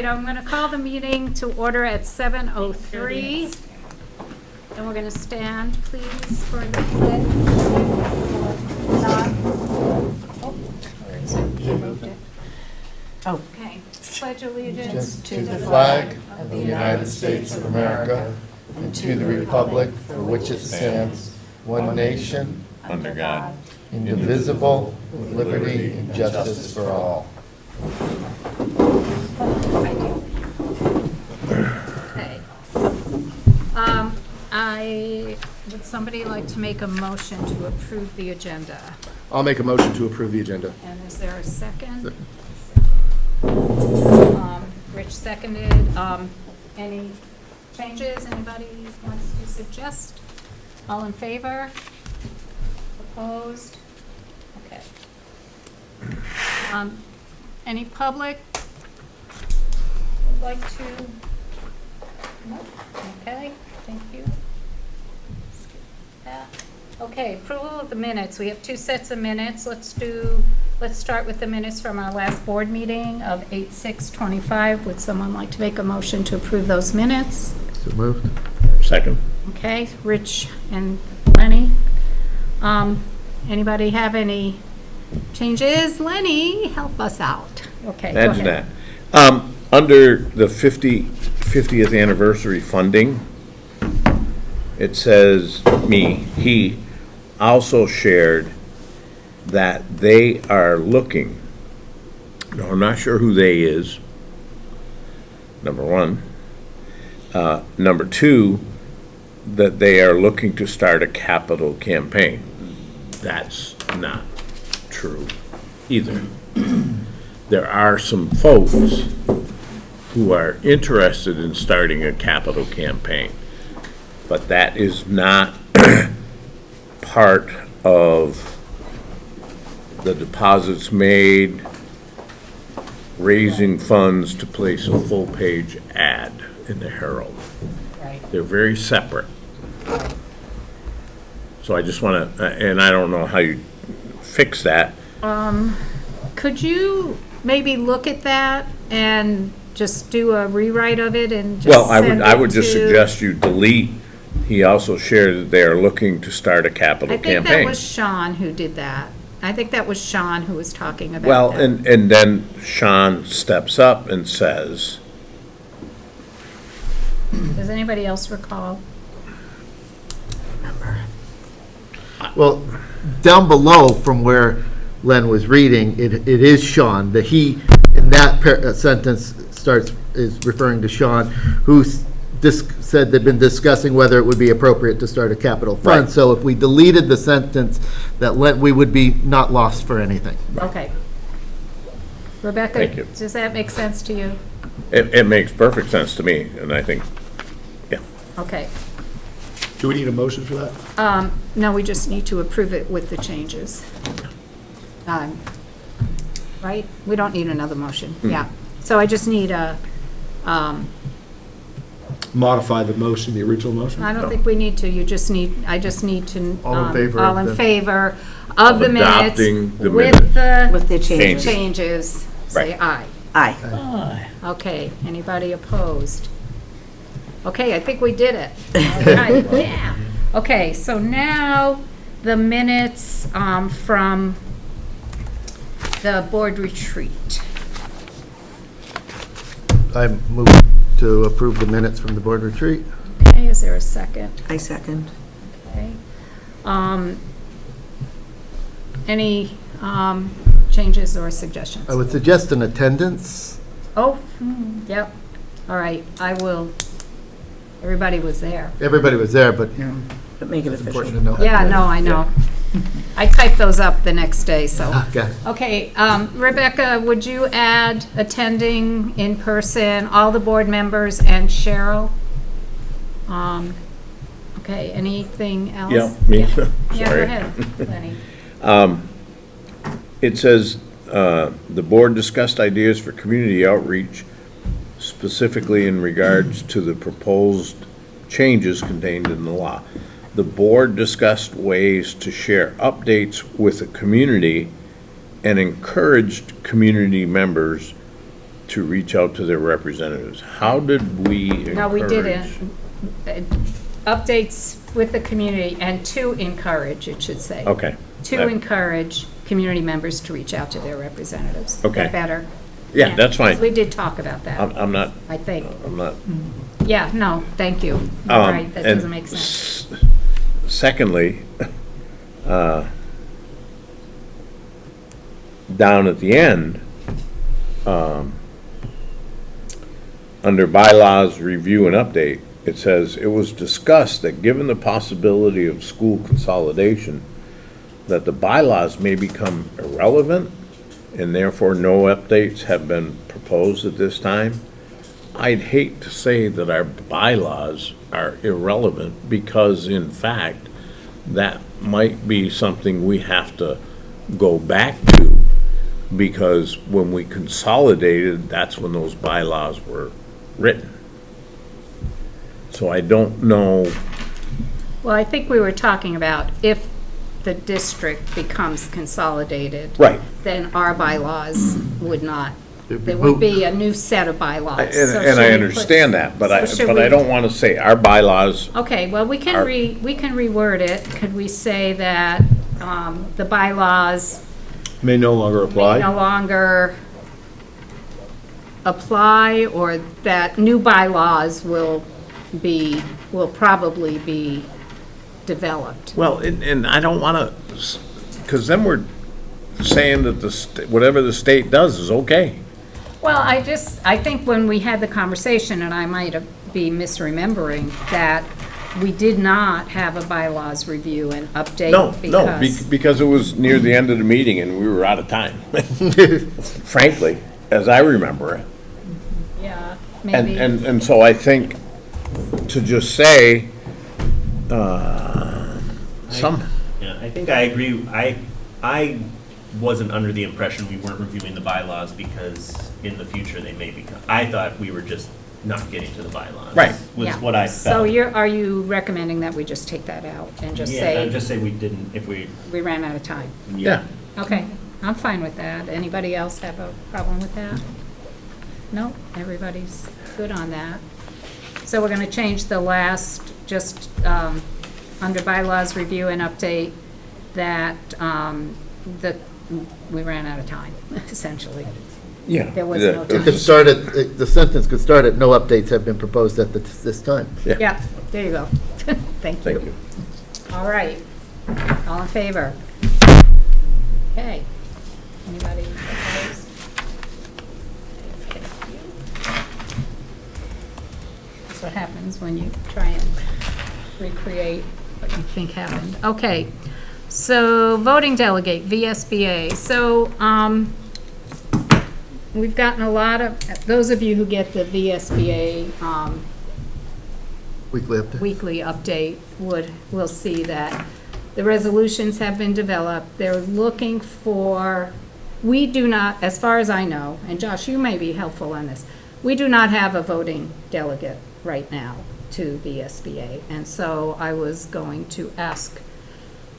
right, I'm going to call the meeting to order at 7:03. And we're going to stand, please, for the pledge. Oh, where is it? You moved it. Oh, okay. Pledge allegiance To the flag of the United States of America and to the republic for which it stands, one nation, under God, indivisible, with liberty and justice for all. Okay. Would somebody like to make a motion to approve the agenda? I'll make a motion to approve the agenda. And is there a second? Rich seconded. Any changes anybody wants to suggest? All in favor? Opposed? Okay. Any public would like to? No? Okay, thank you. Skip that. Okay, approval of the minutes. We have two sets of minutes. Let's start with the minutes from our last board meeting of 8/6/25. Would someone like to make a motion to approve those minutes? So moved. second. Okay, Rich and Lenny. Anybody have any changes? Lenny, help us out. Okay, go Imagine ahead. that. Under the 50th anniversary funding, it says, he also shared that they are looking, no, I'm not sure who they is, number one. Number two, that they are looking to start a capital campaign. That's not true either. There are some folks who are interested in starting a capital campaign, but that is not part of the deposits made, raising funds to place a full-page ad in the Herald. Right. They're very separate. So I just want to, and I don't know how you fix that. Could you maybe look at that and just do a rewrite of it and just Well, send I it would just to- suggest you delete. He also shared that they are looking to start a capital I think that campaign. was Sean who did that. I think that was Sean who was talking about Well, that. and then Sean steps up and says, Does anybody else recall? Well, down below from where Len was reading, it is Sean, the he, in that sentence is referring to Sean, who said they've been discussing whether it would be appropriate to start a capital fund. Right. So if we deleted the sentence that we would be not lost for anything. Okay. Rebecca, Thank you. does that make sense to you? it makes perfect sense to me, and I think, yeah. Okay. Do we need a motion for that? No, we just need to approve it with the changes. Right? We don't need another motion, yeah. So I just need a, Modify the motion, the original motion? I don't think we need to, I just need to. All in favor All of in the- favor of the minutes. Adopting the With minutes. the Changes. changes, say Right. aye. Aye. Okay, anybody opposed? Okay, I think we did it. All right, yeah. Okay, so now the minutes from the board retreat. I move to approve the minutes from the board retreat. Okay, is there a second? I second. Okay. Any changes or suggestions? I would suggest an attendance. Oh, yep. All right, I will. Everybody was there. Everybody was there, but But make it it's important official. to know. Yeah, no, I know. I typed those up the next day, so. Okay. Okay, Rebecca, would you add attending in person, all the board members and Cheryl? Okay, anything else? Yeah, me, Yeah, go sorry. ahead, Lenny. It says, the board discussed ideas for community outreach, specifically in regards to the proposed changes contained in the law. The board discussed ways to share updates with the community and encouraged community members to reach out to their representatives. How did we encourage? No, we didn't. Updates with the community and to encourage, it should say. Okay. To That- encourage community members to reach out to their representatives. Is Okay. that better? Yeah, that's fine. We did talk about that, I'm not, I think. I'm not. Yeah, no, thank you. You're right, that and doesn't make sense. Secondly, down at the end, under bylaws, review and update, it says, it was discussed that given the possibility of school consolidation, that the bylaws may become irrelevant, and therefore no updates have been proposed at this time. I'd hate to say that our bylaws are irrelevant, because in fact, that might be something we have to go back to, because when we consolidated, that's when those bylaws were written. So I don't know, Well, I think we were talking about if the district becomes consolidated. right, Then our bylaws would not, They'd be there would moot. be a new set of bylaws. and So and should I we understand put- that, but so should but I we- don't want to say our bylaws, Okay, well, we can Our- we can reword it. Could we say that the bylaws May no longer may apply. no longer apply, or that new bylaws will probably be developed? well, and I don't want to, because then we're saying that whatever the state does is okay. Well, I think when we had the conversation, and I might be misremembering, that we did not have a bylaws review and update. Because it was near the end of the meeting and we were out of time. Frankly, as I remember it. Yeah, And, maybe. and so I think to just say, some, Yeah, I think I agree. I wasn't under the impression we weren't reviewing the bylaws because in the future they may become, I thought we were just not getting to the bylaws. Right. Was Yeah. what I So felt. are you recommending that we just take that out and just Yeah, say, I'd just say we didn't, if we, we ran out of time? yeah. Okay, I'm fine with that. Anybody else have a problem with that? No, everybody's good on that. So we're gonna change the last, just, under bylaws review and update, that, we ran out of time, essentially. Yeah. There was no It time. could start at, the sentence could start at, no updates have been proposed at this time. Yeah, there you go. Thank Thank you. you. All right, all in favor? Okay. Anybody opposed? Thank you. That's what happens when you try and recreate what you think happened. Okay, so voting delegate, VSBA. So, we've gotten a lot of, those of you who get the VSBA, Weekly update. weekly update will see that the resolutions have been developed. They're looking for, we do not, as far as I know, and Josh, you may be helpful on this, we do not have a voting delegate right now to VSBA. And so I was going to ask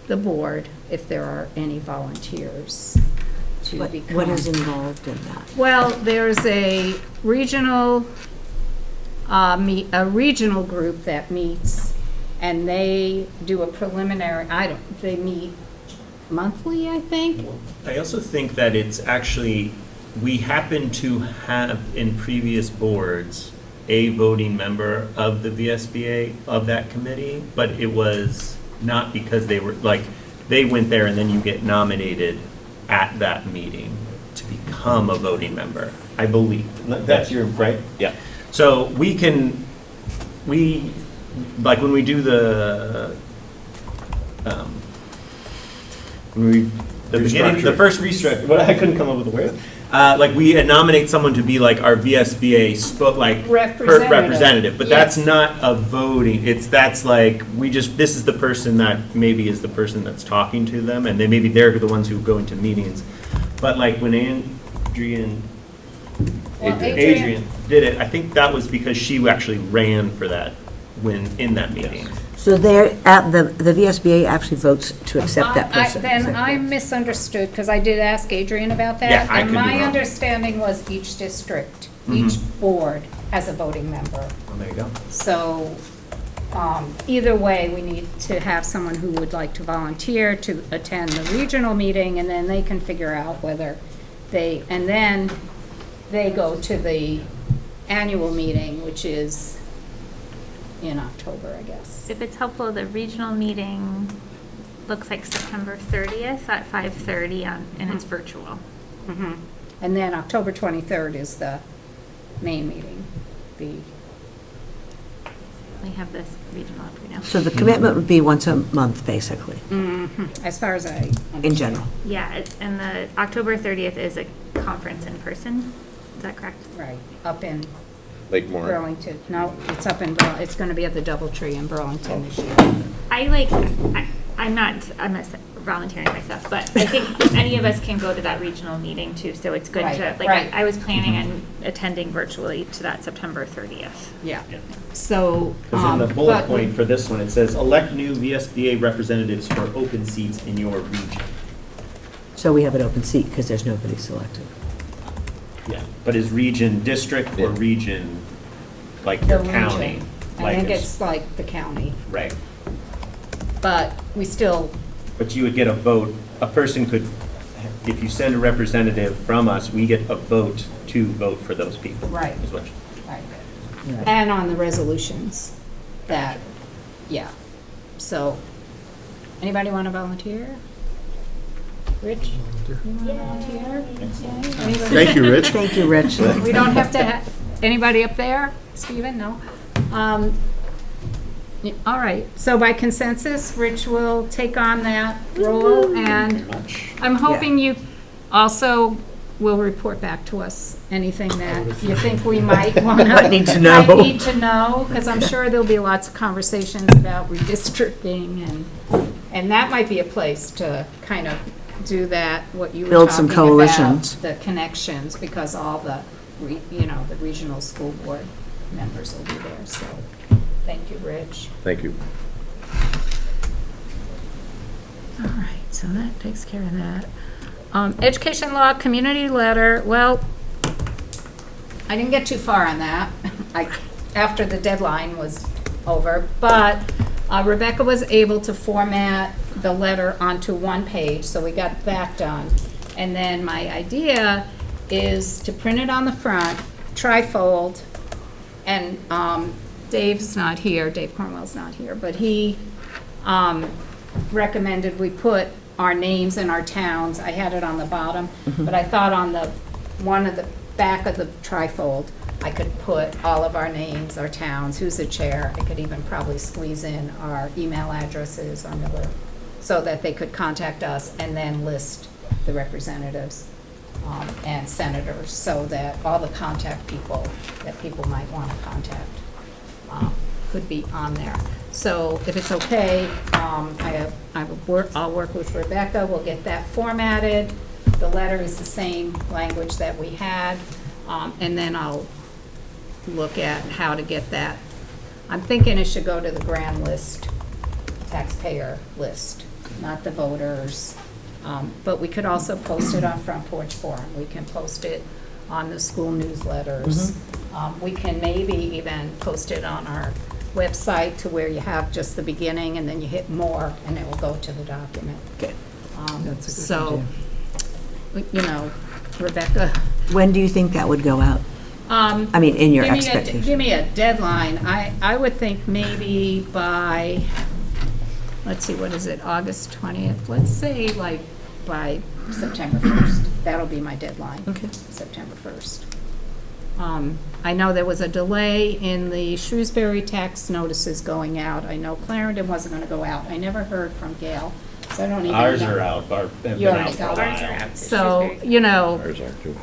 the board if there are any volunteers to become. What is involved in that? Well, there's a regional, a regional group that meets, and they do a preliminary, they meet monthly, I think? I also think that it's actually, we happen to have in previous boards a voting member of the VSBA of that committee, but it was not because they were, like, they went there and then you get nominated at that meeting to become a voting member, I believe. That's your, right? Yeah. So we can, like when we do the, the beginning, the first restructure, what, I couldn't come up with a word. Like we nominate someone to be like our VSBA representative, but that's Yes. not a voting, that's like, this is the person that maybe is the person that's talking to them, and then maybe they're the ones who go into meetings. But like when Adrian did it, I think that was because she actually ran for that when, in that meeting. So they're, the VSBA actually votes to accept that person. Then I misunderstood, because I did ask Adrian about that. Yeah, I could And be my wrong. understanding was each district, each board has a voting member. Well, there you go. So, either way, we need to have someone who would like to volunteer to attend the regional meeting, and then they can figure out whether and then they go to the annual meeting, which is in October, I guess. If it's helpful, the regional meeting looks like September 30th at 5:30 and it's virtual. Mhm. And then October 23rd is the main meeting, We have this regional up right now. So the commitment would be once a month, basically, as far as I in understand. general. Yeah, and the October 30th is a conference in person. Is that correct? Right, up in Lake Moore. Burlington. No, it's up in, it's going to be at the Doubletree in Burlington this year. I'm not volunteering myself, but I think any of us can go to that regional meeting too, so it's good to, Right, right. I was planning on attending virtually to that September 30th. Yeah. So, Because in the bullet but- point for this one, it says, elect new VSBA representatives for open seats in your region. So we have an open seat because there's nobody selected. Yeah. But is region district or region, like The your county? region. I Like think it's- it's like the county, Right. but we still, But you would get a vote, a person could, if you send a representative from us, we get a vote to vote for those people. Right. Is what- right. And on the resolutions that, yeah. So, anybody want to volunteer? Rich? You want to volunteer? Yay. Anybody? Thank you, Rich. Thank you, Rich. We don't have to have, anybody up there? Stephen, no? All right, so by consensus, Rich will take on that role, and I'm hoping you also will report back to us anything that you think we might want to. Need to know. Might need to know, because I'm sure there'll be lots of conversations about redistricting, and that might be a place to kind of do that, what you were Build some talking about, coalitions. the connections, because all the, the regional school board members will be there, so, thank you, Rich. Thank you. All right, so that takes care of that. Education law, community letter, well, I didn't get too far on that, after the deadline was over, but Rebecca was able to format the letter onto one page, so we got that done. And then my idea is to print it on the front, trifold, and Dave's not here, Dave Cornwell's not here, but he recommended we put our names and our towns. I had it on the bottom, but I thought on the one of the back of the trifold, I could put all of our names, our towns, who's the chair. I could even probably squeeze in our email addresses on the, so that they could contact us, and then list the representatives and senators, so that all the contact people that people might want to contact could be on there. So if it's okay, I'll work with Rebecca, we'll get that formatted. The letter is the same language that we had, and then I'll look at how to get that. I'm thinking it should go to the grand list, taxpayer list, not the voters. But we could also post it on Front Porch Forum. We can post it on the school newsletters. We can maybe even post it on our website to where you have just the beginning, and then you hit more, and it will go to the document. Good. That's a good So, you know, Rebecca. When do you think that would go out? I mean, in your expectation. Give me a deadline. I would think maybe by, let's see, what is it, August 20th? Let's say like by September 1st. That'll be my deadline. Okay. September 1st. I know there was a delay in the Shrewsbury tax notices going out. I know Clarendon wasn't going to go out. I never heard from Gail, so I don't even know. Ours are out, have been You out already for a got Ours are while. out. So, you know, Ours are too.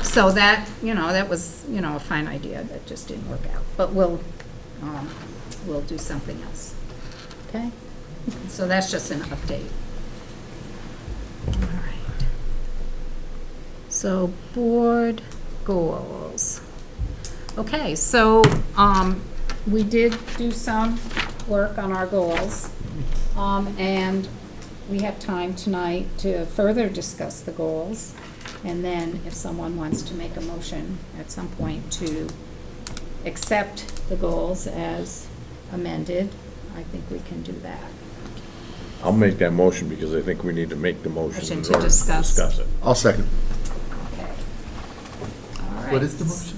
so that, that was, a fine idea that just didn't work out. But we'll do something else. Okay? So that's just an update. All right. So board goals. Okay, so we did do some work on our goals, and we have time tonight to further discuss the goals. And then if someone wants to make a motion at some point to accept the goals as amended, I think we can do that. I'll make that motion because I think we need to make the motion. Motion in to order discuss. Discuss it. I'll second. Okay. All right. What is the motion?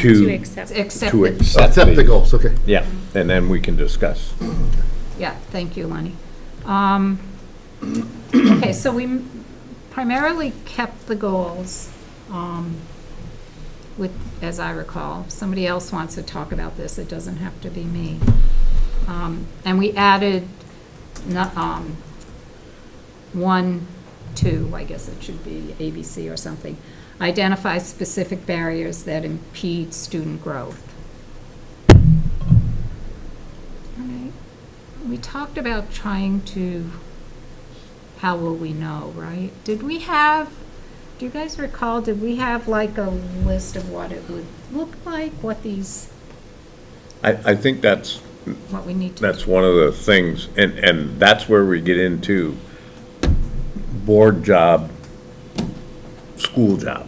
To- accept. Accept To it. accept Accept the goals, okay. Yeah, and then we can discuss. Yeah, thank you, Lenny. Okay, so we primarily kept the goals with, as I recall. If somebody else wants to talk about this, it doesn't have to be me. And we added 1, 2, I guess it should be ABC or something. Identify specific barriers that impede student growth. All right. We talked about trying to, how will we know, right? Did we have, do you guys recall, did we have like a list of what it would look like, what these, I think that's what we need to? That's one of the things, and that's where we get into board job, school job.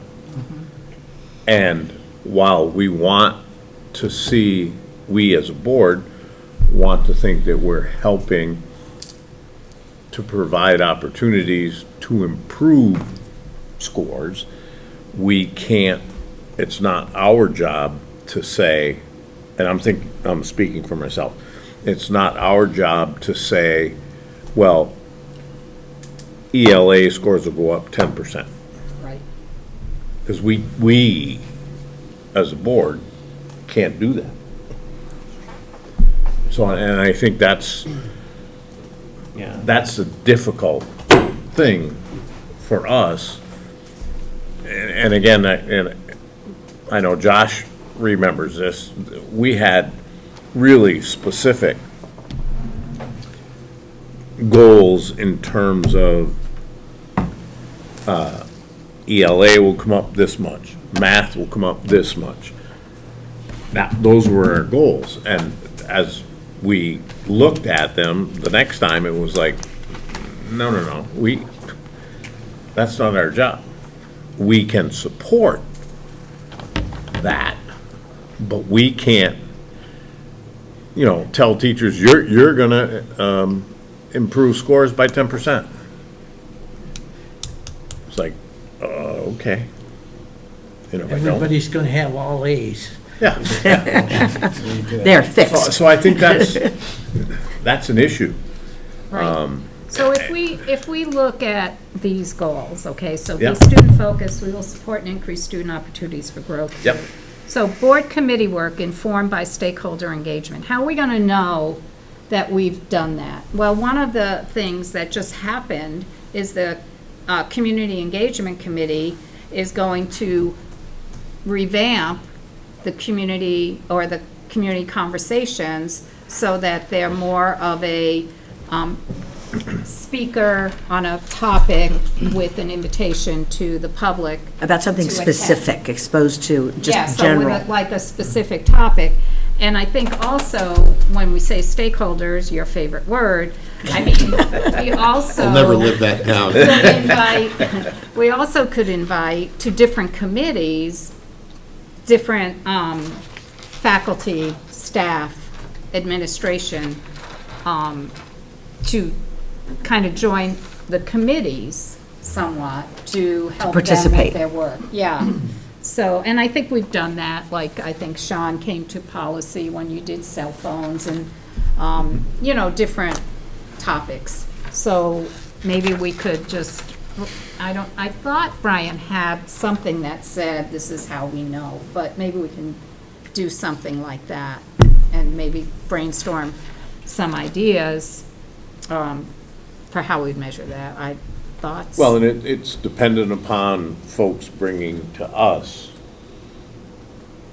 And while we want to see, we as a board want to think that we're helping to provide opportunities to improve scores, we can't, it's not our job to say, and I'm speaking for myself, it's not our job to say, well, ELA scores will go up 10%. Right. Because we, as a board, can't do that. So, and I think that's a difficult thing for us. And again, I know Josh remembers this, we had really specific goals in terms of ELA will come up this much, math will come up this much. Now, those were our goals, and as we looked at them, the next time it was like, no, that's not our job. We can support that, but we can't, tell teachers, you're gonna improve scores by 10%. It's like, okay. If I don't. Everybody's gonna have all A's. Yeah. They're fixed. So I think that's an issue. Right. So if we look at these goals, okay, so be Yep. student focused, we will support and increase student opportunities for growth. Yep. So board committee work informed by stakeholder engagement. How are we gonna know that we've done that? Well, one of the things that just happened is the Community Engagement Committee is going to revamp the community or the community conversations so that they're more of a speaker on a topic with an invitation to the public. About something to attend. specific, exposed to Yeah, just so with general. like a specific topic. And I think also, when we say stakeholders, your favorite word, I mean, we also. I'll never live that down. We also could invite to different committees, different faculty, staff, administration, to kind of join the committees somewhat to help them participate. with their work. Yeah. So, and I think we've done that, like, I think Sean came to policy when you did cell phones and, different topics. So maybe we could just, I thought Brian had something that said, this is how we know, but maybe we can do something like that and maybe brainstorm some ideas for how we'd measure that. Thoughts? Well, and it's dependent upon folks bringing to us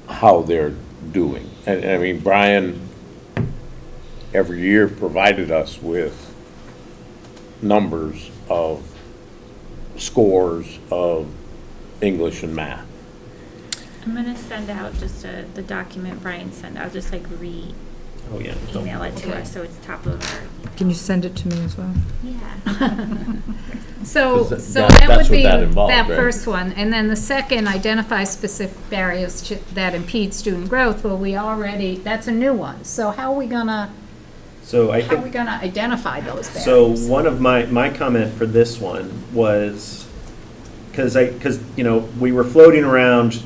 how they're doing. And I mean, Brian every year provided us with numbers of scores of English and math. I'm gonna send out just the document Brian sent, I'll just like Oh, yeah. email it to Okay. us, so it's top of our. Can you send it to me as well? Yeah. So, 'Cause so that- that that's would what be that involved, that right? first one. And then the second, identify specific barriers that impede student growth. Well, we already, that's a new one. So how are we gonna, So I how are we think, gonna identify those so barriers? one of my comment for this one was, because, you know, we were floating around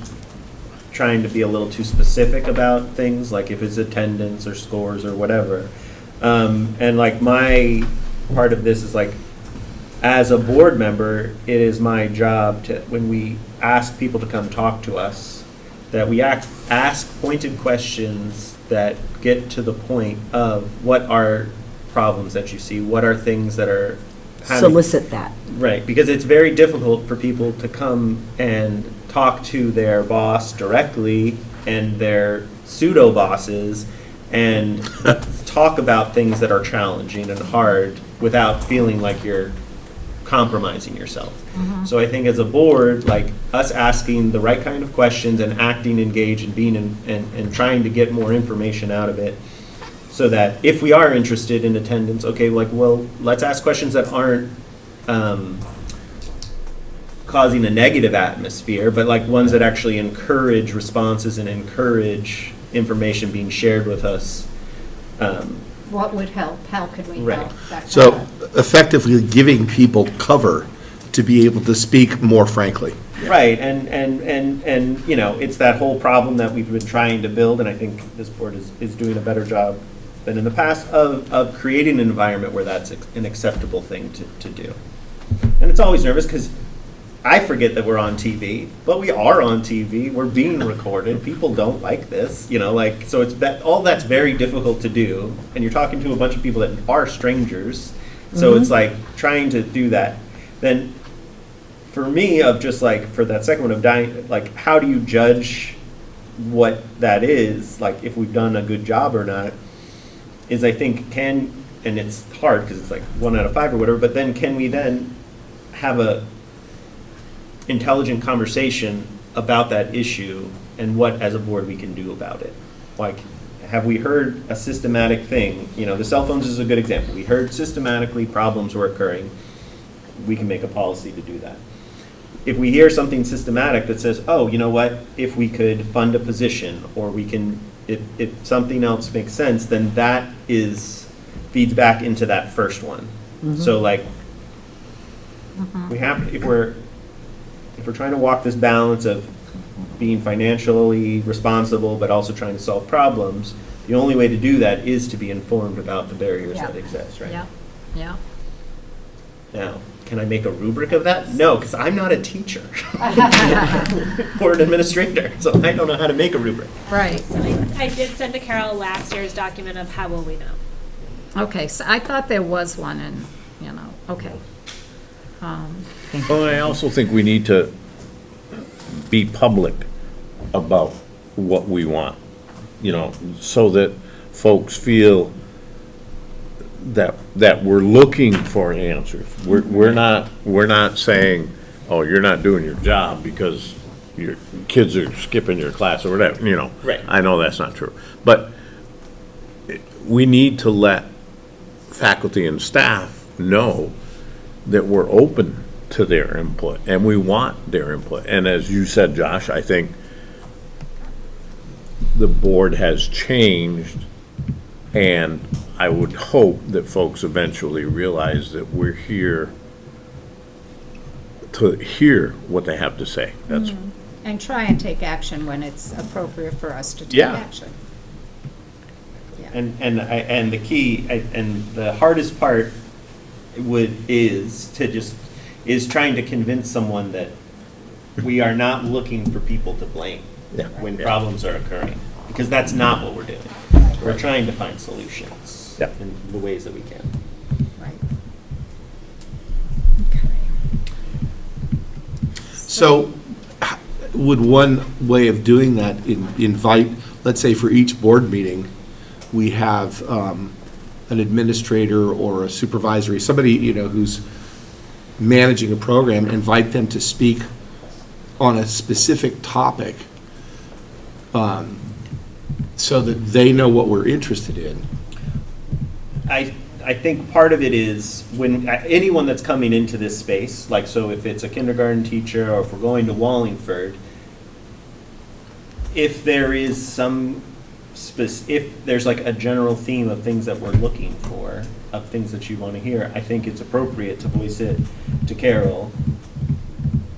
trying to be a little too specific about things, like if it's attendance or scores or whatever. And like my part of this is like, as a board member, it is my job to, when we ask people to come talk to us, that we ask pointed questions that get to the point of what are problems that you see, what are things that are Solicit that. Right, because it's very difficult for people to come and talk to their boss directly and their pseudo bosses and talk about things that are challenging and hard without feeling like you're compromising yourself. So I think as a board, like us asking the right kind of questions and acting engaged and being and trying to get more information out of it, so that if we are interested in attendance, okay, like, well, let's ask questions that aren't causing a negative atmosphere, but like ones that actually encourage responses and encourage information being shared with us. What would help? How could we Right. help? That kind So of- effectively giving people cover to be able to speak more frankly. Right, and, you know, it's that whole problem that we've been trying to build, and I think this board is doing a better job than in the past of creating an environment where that's an acceptable thing to do. And it's always nervous, because I forget that we're on TV, but we are on TV, we're being recorded, people don't like this, you know, like, so it's that, all that's very difficult to do, and you're talking to a bunch of people that are strangers, so it's like, trying to do that. Then, for me, of just like, for that second one of dying, like, how do you judge what that is, like, if we've done a good job or not, is I think and it's hard, because it's like 1 out of 5 or whatever, but then can we then have a intelligent conversation about that issue and what, as a board, we can do about it? Like, have we heard a systematic thing? You know, the cell phones is a good example. We heard systematically problems were occurring. We can make a policy to do that. If we hear something systematic that says, oh, you know what, if we could fund a position, or we can, if something else makes sense, then that feeds back into that first one. So like, we have, if we're trying to walk this balance of being financially responsible, but also trying to solve problems, the only way to do that is to be informed about the barriers Yeah. that exist, right? Yeah, yeah. Now, can I make a rubric of that? No, because I'm not a teacher or an administrator, so I don't know how to make a rubric. Right. So I did send to Carol last year's document of how will we know. Okay, so I thought there was one, and, you know, okay. Well, I also think we need to be public about what we want, you know, so that folks feel that we're looking for answers. We're not saying, oh, you're not doing your job because your kids are skipping your class or whatever, you know. Right. I know that's not true. But we need to let faculty and staff know that we're open to their input, and we want their input. And as you said, Josh, I think the board has changed, and I would hope that folks eventually realize that we're here to hear what they have to say. That's, And try and take action when it's appropriate for us to take Yeah. action. And the key, and the hardest part is trying to convince someone that we are not looking for people to blame Yeah. when Yeah. problems are occurring, because that's not what we're doing. We're trying to find solutions Yeah. in the ways that we can. Right. So would one way of doing that invite, let's say for each board meeting, we have an administrator or a supervisory, somebody, you know, who's managing a program, invite them to speak on a specific topic so that they know what we're interested in. I think part of it is when anyone that's coming into this space, like, so if it's a kindergarten teacher or if we're going to Wallingford, if there is some if there's like a general theme of things that we're looking for, of things that you want to hear, I think it's appropriate to voice it to Carol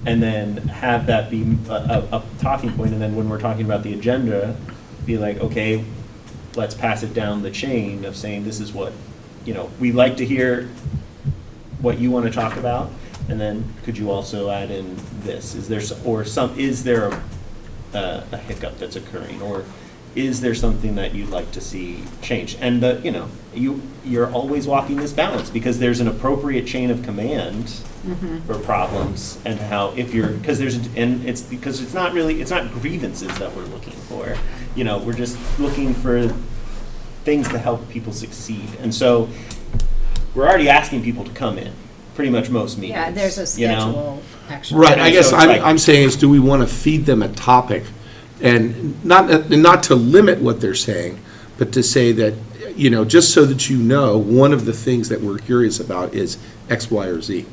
and then have that be a talking point. And then when we're talking about the agenda, be like, okay, let's pass it down the chain of saying, this is what, we like to hear what you want to talk about. And then could you also add in this? Is there a hiccup that's occurring, or is there something that you'd like to see changed? And you're always walking this balance, because there's an appropriate chain of command for problems, and because it's not grievances that we're looking for. We're just looking for things to help people succeed. And so we're already asking people to come in pretty much most meetings. Yeah, there's a schedule, actually. Right, I guess So it's like- I'm saying is, do we want to feed them a topic? And not to limit what they're saying, but to say that, just so that one of the things that we're curious about is X, Y, or Z.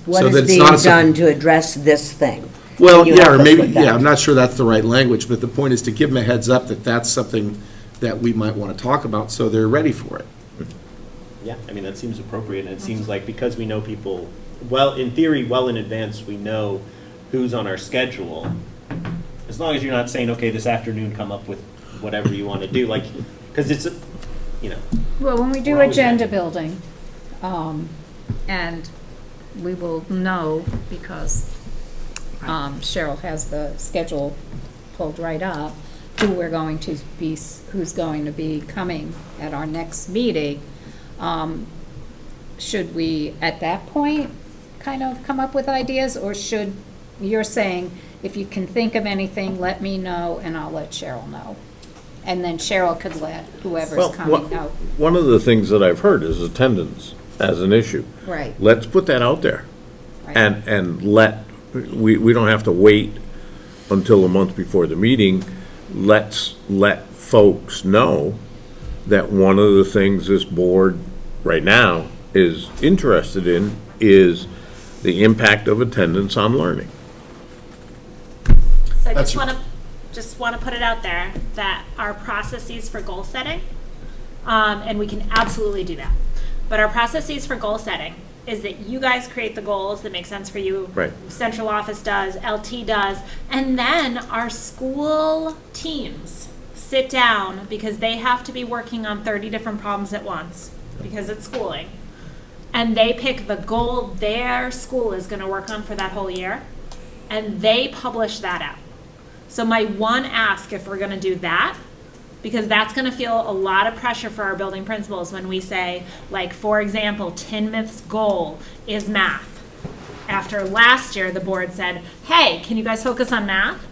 What So that is it's being not a sub- done to address this thing? Well, Can you yeah, help or us maybe, with that? I'm not sure that's the right language, but the point is to give them a heads up that that's something that we might want to talk about, so they're ready for it. Yeah, that seems appropriate, and it seems like because we know people, in theory, well in advance, we know who's on our schedule. As long as you're not saying, okay, this afternoon come up with whatever you want to do, because it's, Well, when we do We're always agenda ready. building, and we will know because Cheryl has the schedule pulled right up, who's going to be coming at our next meeting. Should we, at that point, kind of come up with ideas, or you're saying, if you can think of anything, let me know, and I'll let Cheryl know? And then Cheryl could let whoever's coming out. One of the things that I've heard is attendance as an issue. Right. Let's put that out there. Right. And we don't have to wait until a month before the meeting. Let's let folks know that one of the things this board right now is interested in is the impact of attendance on learning. So I That's- just want to put it out there that our processes for goal setting, and we can absolutely do that, but our processes for goal setting is that you guys create the goals that make sense for you. Right. Central office does, LT does, and then our school teams sit down, because they have to be working on 30 different problems at once because it's schooling, and they pick the goal their school is going to work on for that whole year, and they publish that out. So my one ask, if we're going to do that, because that's going to feel a lot of pressure for our building principals when we say, like, for example, Tinmouth's goal is math. After last year, the board said, hey, can you guys focus on math?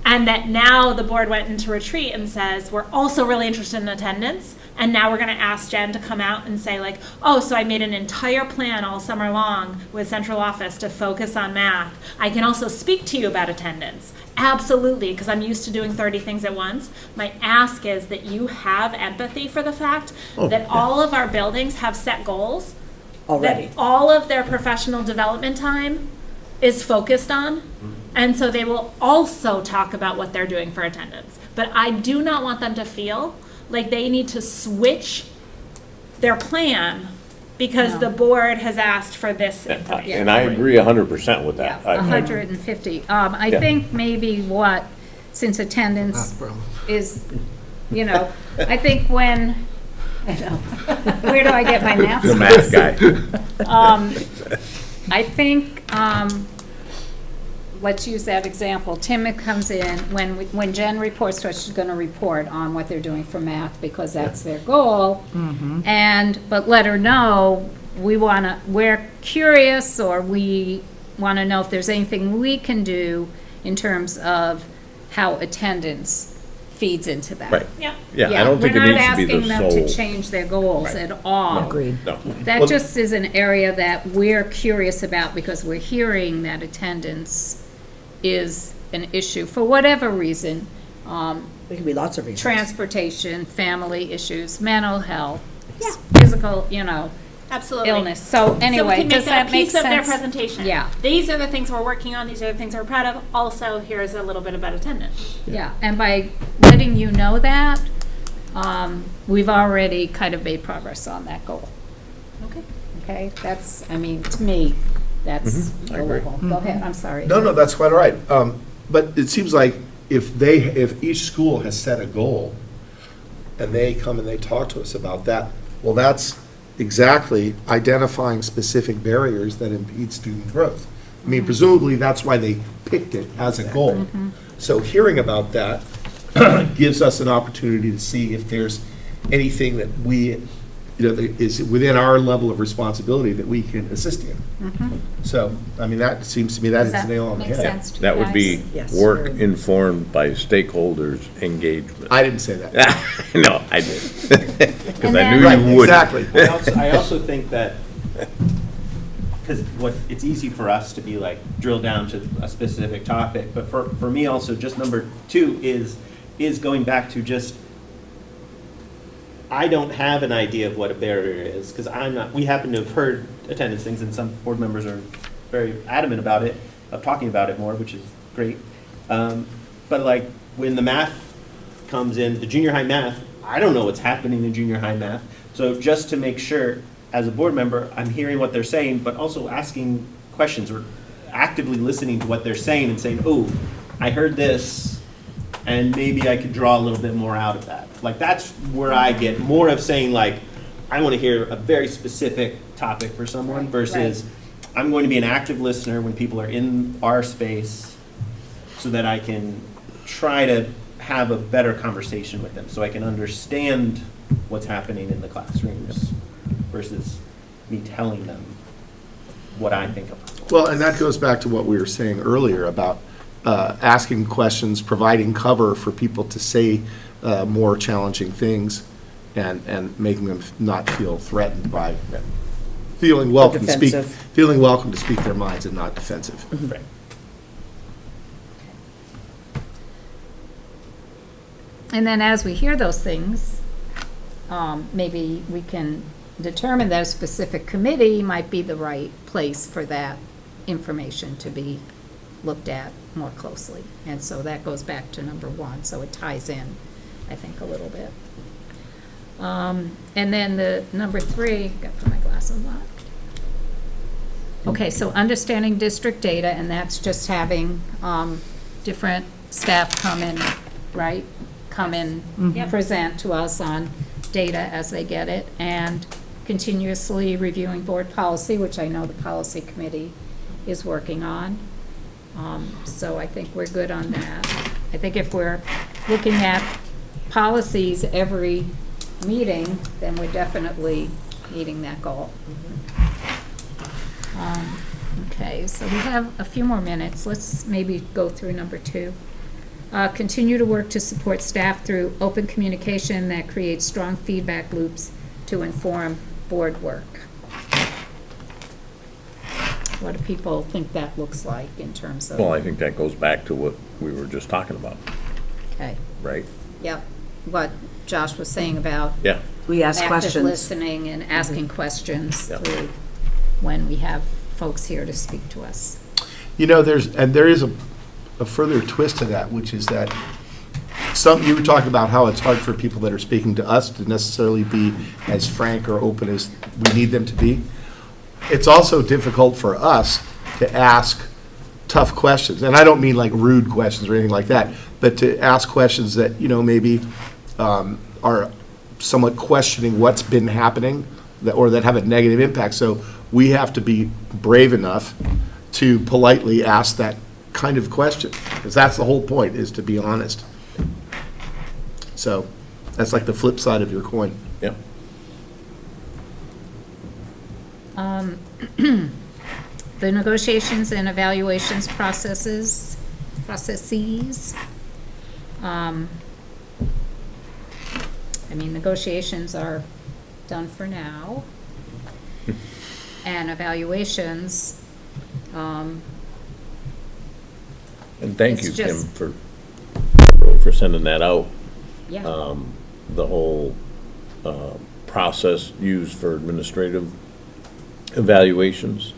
And that now the board went into retreat and says, we're also really interested in attendance. And now we're going to ask Jen to come out and say, like, oh, so I made an entire plan all summer long with central office to focus on math. I can also speak to you about attendance. Absolutely, because I'm used to doing 30 things at once. My ask is that you have empathy for the fact that all of our buildings have set goals, Already. that all of their professional development time is focused on. And so they will also talk about what they're doing for attendance. But I do not want them to feel like they need to switch their plan because the board has asked for this information. And I agree 100% with that. Yeah, 150. I Yeah. think maybe since attendance is, I think where do I get my math? The math guy. I think, let's use that example. Tim comes in, when Jen reports to us, she's going to report on what they're doing for math because that's their goal. But let her know, we're curious, or we want to know if there's anything we can do in terms of how attendance feeds into that. Right. Yeah. Yeah, I don't think it needs to be We're not asking the them to sole. change their goals at all. Agreed. No. That just is an area that we're curious about because we're hearing that attendance is an issue for whatever reason. There could be lots of reasons. transportation, family issues, mental health, Yeah. physical, you know, Absolutely. illness. So anyway, does that make piece of their sense? presentation. Yeah. These are the things we're working on. These are the things we're proud of. Also, here's a little bit about attendance. Yeah, and by letting you know that, we've already kind of made progress on that goal. Okay. Okay, that's, I mean, to me, that's I the agree. level. Go ahead, I'm sorry. No, that's quite all right. But it seems like if each school has set a goal, and they come and they talk to us about that, well, that's exactly identifying specific barriers that impede student growth. I mean, presumably, that's why they picked it as a goal. So hearing about that gives us an opportunity to see if there's anything that we, that is within our level of responsibility that we can assist in. So, I mean, that seems to me that Does is the nail on the make head. sense to you That would be guys? Yes. work informed by stakeholders' engagement. I didn't say that. No, I didn't. Because I then- knew Right, you would. exactly. I also think that, because it's easy for us to be like, drill down to a specific topic, but for me also, just number 2 is going back to just, I don't have an idea of what a barrier is, because we happen to have heard attendance things, and some board members are very adamant about it, of talking about it more, which is great. But like, when the math comes in, the junior high math, I don't know what's happening in junior high math. So just to make sure, as a board member, I'm hearing what they're saying, but also asking questions or actively listening to what they're saying and saying, oh, I heard this, and maybe I could draw a little bit more out of that. Like, that's where I get more of saying, like, I want to hear a very specific topic for someone versus I'm going to be an active listener when people are in our space so that I can try to have a better conversation with them, so I can understand what's happening in the classrooms versus me telling them what I think of. Well, and that goes back to what we were saying earlier about asking questions, providing cover for people to say more challenging things, and making them not feel threatened by feeling welcome to speak, defensive. feeling welcome to speak their minds and not defensive. Right. And then as we hear those things, maybe we can determine that a specific committee might be the right place for that information to be looked at more closely. And so that goes back to number 1, so it ties in, I think, a little bit. And then the number 3, got to put my glasses on. Okay, so understanding district data, and that's just having different staff come in, right? Come in, Yep. present to us on data as they get it, and continuously reviewing board policy, which I know the policy committee is working on. So I think we're good on that. I think if we're looking at policies every meeting, then we're definitely meeting that goal. Okay, so we have a few more minutes. Let's maybe go through number 2. Continue to work to support staff through open communication that creates strong feedback loops to inform board work. What do people think that looks like in terms of? Well, I think that goes back to what we were just talking about, Okay, right? yep, what Josh was saying about Yeah. We ask active questions. listening and asking questions Yep. through when we have folks here to speak to us. You know, there is a further twist to that, which is that you were talking about how it's hard for people that are speaking to us to necessarily be as frank or open as we need them to be. It's also difficult for us to ask tough questions, and I don't mean like rude questions or anything like that, but to ask questions that, maybe are somewhat questioning what's been happening, or that have a negative impact. So we have to be brave enough to politely ask that kind of question, because that's the whole point, is to be honest. So that's like the flip side of your coin. Yep. The negotiations and evaluations processes. Negotiations are done for now. And evaluations, And thank It's you, Kim, just- for for sending that out. Yeah. The whole process used for administrative evaluations.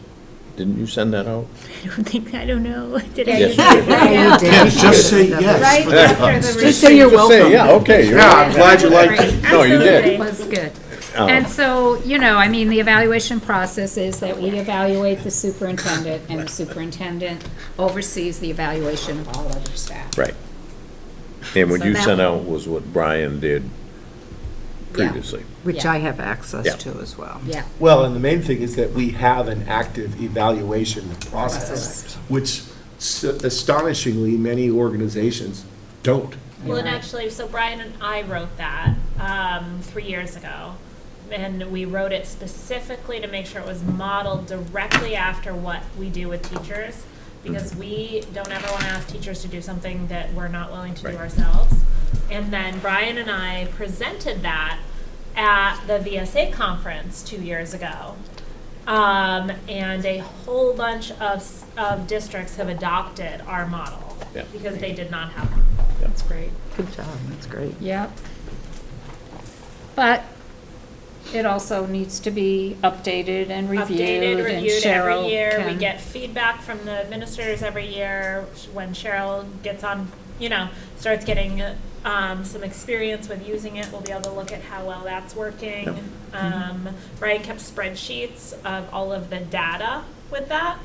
Didn't you send that out? I don't know. Did I? Yes, Yeah, you did. Just say yes. Right after the. Just say you're Just say, welcome. yeah, okay. you're Yeah, I'm right. glad you liked it. No, you did. It was good. And so, I mean, the evaluation process is that we evaluate the superintendent, and the superintendent oversees the evaluation of all other staff. Right. And what So you that sent one- out was what Brian did previously. Which Yeah. I have access Yeah. to as well. Yeah, Well, and the main thing is that we have an active evaluation process, which astonishingly, many organizations don't. Well, and actually, so Brian and I wrote that 3 years ago. And we wrote it specifically to make sure it was modeled directly after what we do with teachers. Because we don't ever want to ask teachers to do something that we're not willing to do Right. ourselves. And then Brian and I presented that at the VSA conference 2 years ago. And a whole bunch of districts have adopted our model. Yeah. Because they did not have one. that's great. Good job, that's great. Yep. But it also needs to be updated and reviewed. Updated, and reviewed Cheryl every year. We can- get feedback from the administrators every year. When Cheryl gets on, starts getting some experience with using it, we'll be able to look at how well that's working. Brian kept spreadsheets of all of the data with that.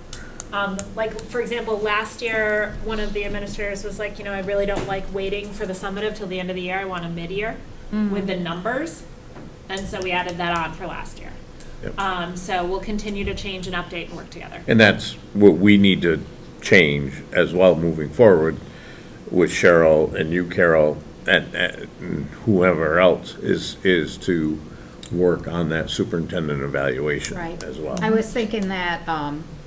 Like, for example, last year, one of the administrators was like, I really don't like waiting for the summative till the end of the year. I want a mid-year with the numbers. And so we added that on for last year. Yep. So we'll continue to change and update and work together. And that's what we need to change as well moving forward with Cheryl and you, Carol, and whoever else is to work on that superintendent evaluation Right. as well. I was thinking that,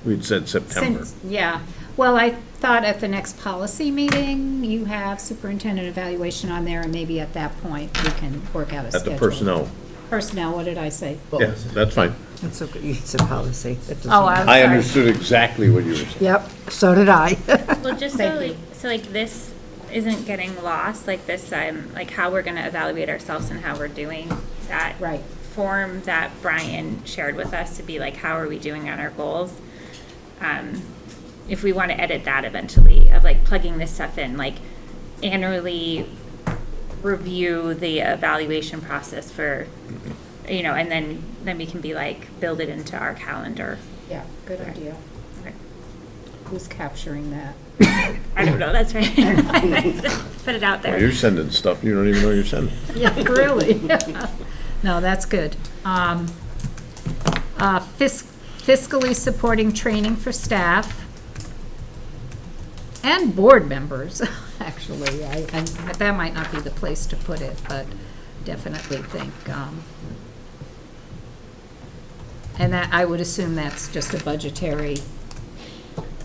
We'd said September. yeah, well, I thought at the next policy meeting, you have superintendent evaluation on there, and maybe at that point, we can work out a At schedule. the personnel. Personnel, what did I say? Yeah, that's fine. It's okay, it's a policy. It doesn't- Oh, I'm I sorry. understood exactly what you were saying. Yep, so did I. Well, just Thank you. so this isn't getting lost, like this, like how we're gonna evaluate ourselves and how we're doing that. Right. Form that Brian shared with us to be like, how are we doing on our goals? If we want to edit that eventually, of like plugging this stuff in, like annually review the evaluation process for, and then we can be like, build it into our calendar. Yeah, good idea. Okay. Who's capturing that? I don't know, that's right. Put it out Well, there. you're sending stuff you don't even know you're sending. Yeah, really? No, that's good. Fiscally supporting training for staff and board members, actually. That might not be the place to put it, but definitely think, and that, I would assume that's just a budgetary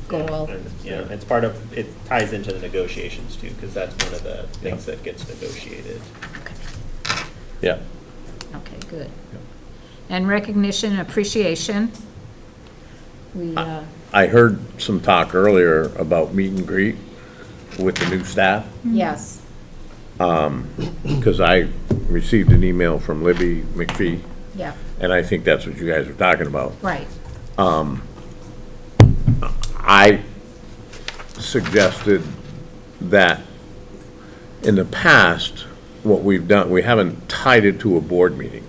goal. And, it's part of, it ties into the negotiations too, because that's one of the things that gets negotiated. Yeah. Okay, good. And recognition and appreciation. We, I heard some talk earlier about meet and greet with the new staff, yes, because I received an email from Libby McPhee, yeah, and I think that's what you guys were talking about. right. I suggested that in the past, what we've done, we haven't tied it to a board meeting.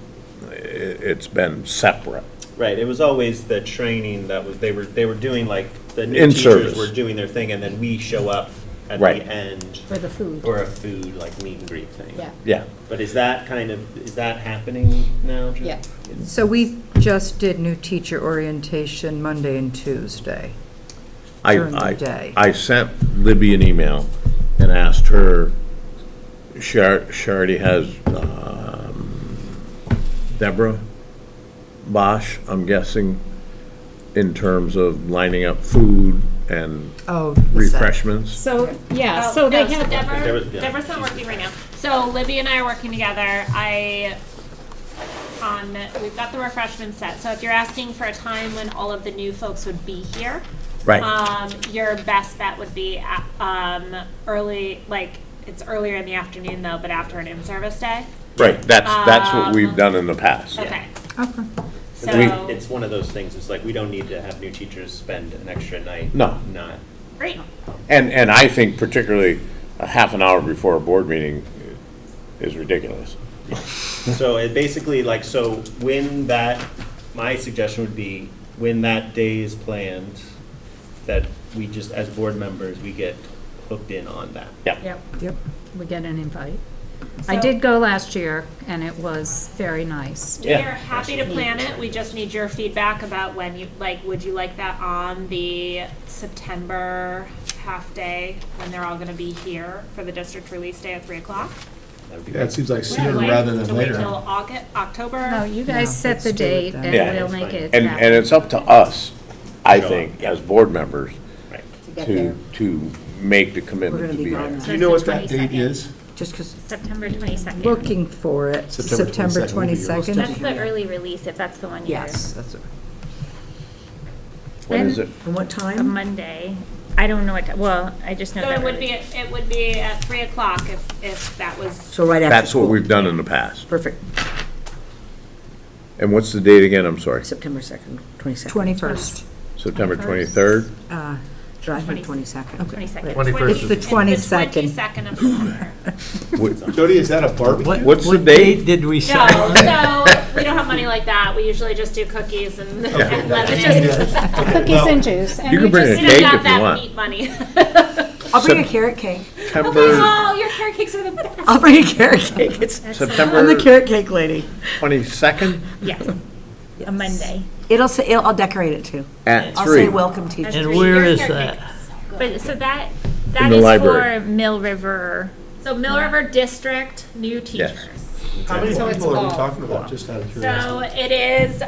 It's been separate. Right, it was always the training that was, they were doing like, the new In teachers service. were doing their thing, and then we show up at Right. the end For the food, for a food, like meet and greet thing. yeah, Yeah. But is that happening now, Jen? yeah. So we just did new teacher orientation Monday and Tuesday. During the day. I sent Libby an email and asked her, she already has Deborah Bosch, I'm guessing, in terms of lining up food and Oh. refreshments. So, yeah, Oh, so they no, have, Deborah's not working right now. So Libby and I are working together. We've got the refreshment set. So if you're asking for a time when all of the new folks would be here, Right. your best bet would be early, like it's earlier in the afternoon though, but after an in-service day. Right, that's what we've done in the past. Okay. Okay. So, It's one of those things, it's like, we don't need to have new teachers spend an extra night. No. Not. great. And I think particularly a half an hour before a board meeting is ridiculous. So it basically, like, so when that, my suggestion would be, when that day is planned, that we just, as board members, we get hooked in on that. Yep, Yep. we get an invite. I So- did go last year, and it was very nice. We are happy to plan it. We just need your feedback about when you, like, would you like that on the September half day when they're all gonna be here for the district release day at 3 o'clock? That would be Yeah, it great. seems like To sooner wait- rather than To wait later. till October? No, you No, guys set let's the do it date, then. and Yeah. we'll That's make fine. it And happen. it's up to us, I think, Yeah. as board members, Right. to make the We're commitment gonna to be be gone there. then. Do you know what that 22nd. date is? Just because September 22nd. looking for it, September September 22nd will be yours. 22nd. That's the early release, if that's the one you're. Yes, that's it. When is it? And what A time? Monday. I don't know what, well, I just know So that. it would be at 3 o'clock if that was, So right after That's what school. we've done in the past. Perfect. And what's the date again? I'm sorry. September 2nd, 22nd. 21st. September 23rd? July 22nd. 22nd. 21st It's the is- 22nd. 22nd of September. Jody, is that a barbecue? What's the What date? did we No, say? so we don't have money like that. We usually just do cookies and and let it just, Cookies and juice. and You can we bring just- a we don't cake have if you that want. meat money. I'll bring a carrot cake. September, Oh, your carrot cakes are the best. I'll bring a carrot cake. I'm the September carrot cake lady. 22nd Yes, a Monday. I'll decorate it too. at I'll say 3. welcome teacher. That's And great. where Your is carrot that? cake is so good. But, so that In the is library. for Mill River. So Mill River District, new teachers. How many So it's people are we all- talking about, just out of So curiosity? it is,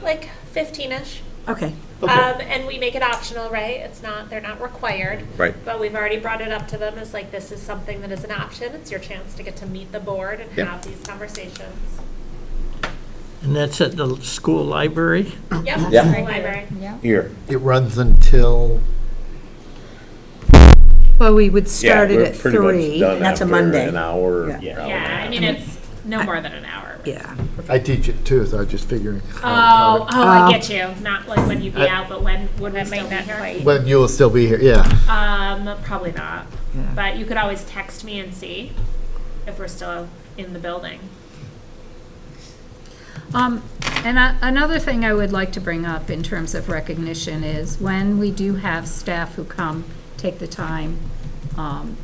like 15-ish. Okay. And we make it optional, right? It's not, they're not required. Right. But we've already brought it up to them as like, this is something that is an option. It's your chance to get to meet the board and Yep. have these conversations. And that's at the school library? Yep, Yeah. the library. Yeah. Here. It runs until, Well, we would start Yeah, it we're at pretty much 3, done and that's a after Monday. An hour. Yeah. Yeah. Yeah, I mean, it's no more than an hour. Yeah. I teach it too, so I was just figuring. Oh, I get you. Not like when you'd be I- out, but when would we That still might be not here? quite. When you will still be here, yeah. Probably not. Yeah. But you could always text me and see if we're still in the building. Another thing I would like to bring up in terms of recognition is when we do have staff who come, take the time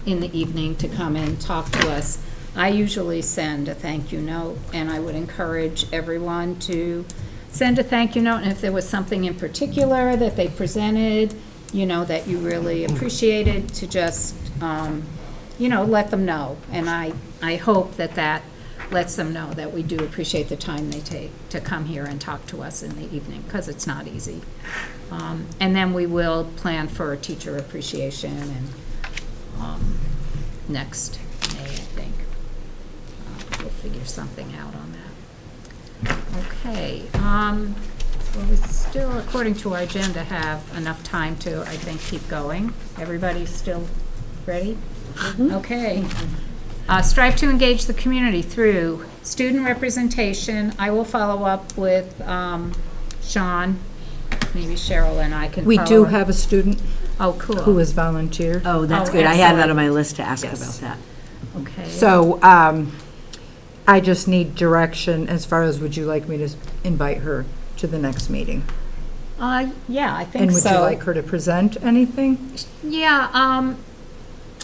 in the evening to come and talk to us, I usually send a thank you note, and I would encourage everyone to send a thank you note, and if there was something in particular that they presented, you know, that you really appreciated, to just, let them know. And I hope that that lets them know that we do appreciate the time they take to come here and talk to us in the evening, because it's not easy. And then we will plan for a teacher appreciation and next May, I think. We'll figure something out on that. Okay, well, we still, according to our agenda, have enough time to, I think, keep going. Everybody's still ready? Okay. Strive to engage the community through student representation. I will follow up with Sean. Maybe Cheryl and I can We follow do up. have a student Oh, cool. who has volunteered. Oh, that's Oh, good. I had that excellent. on my list to ask Yes. about that. Okay. So, I just need direction as far as, would you like me to invite her to the next meeting? Yeah, I think And would you so. like her to present anything? Yeah,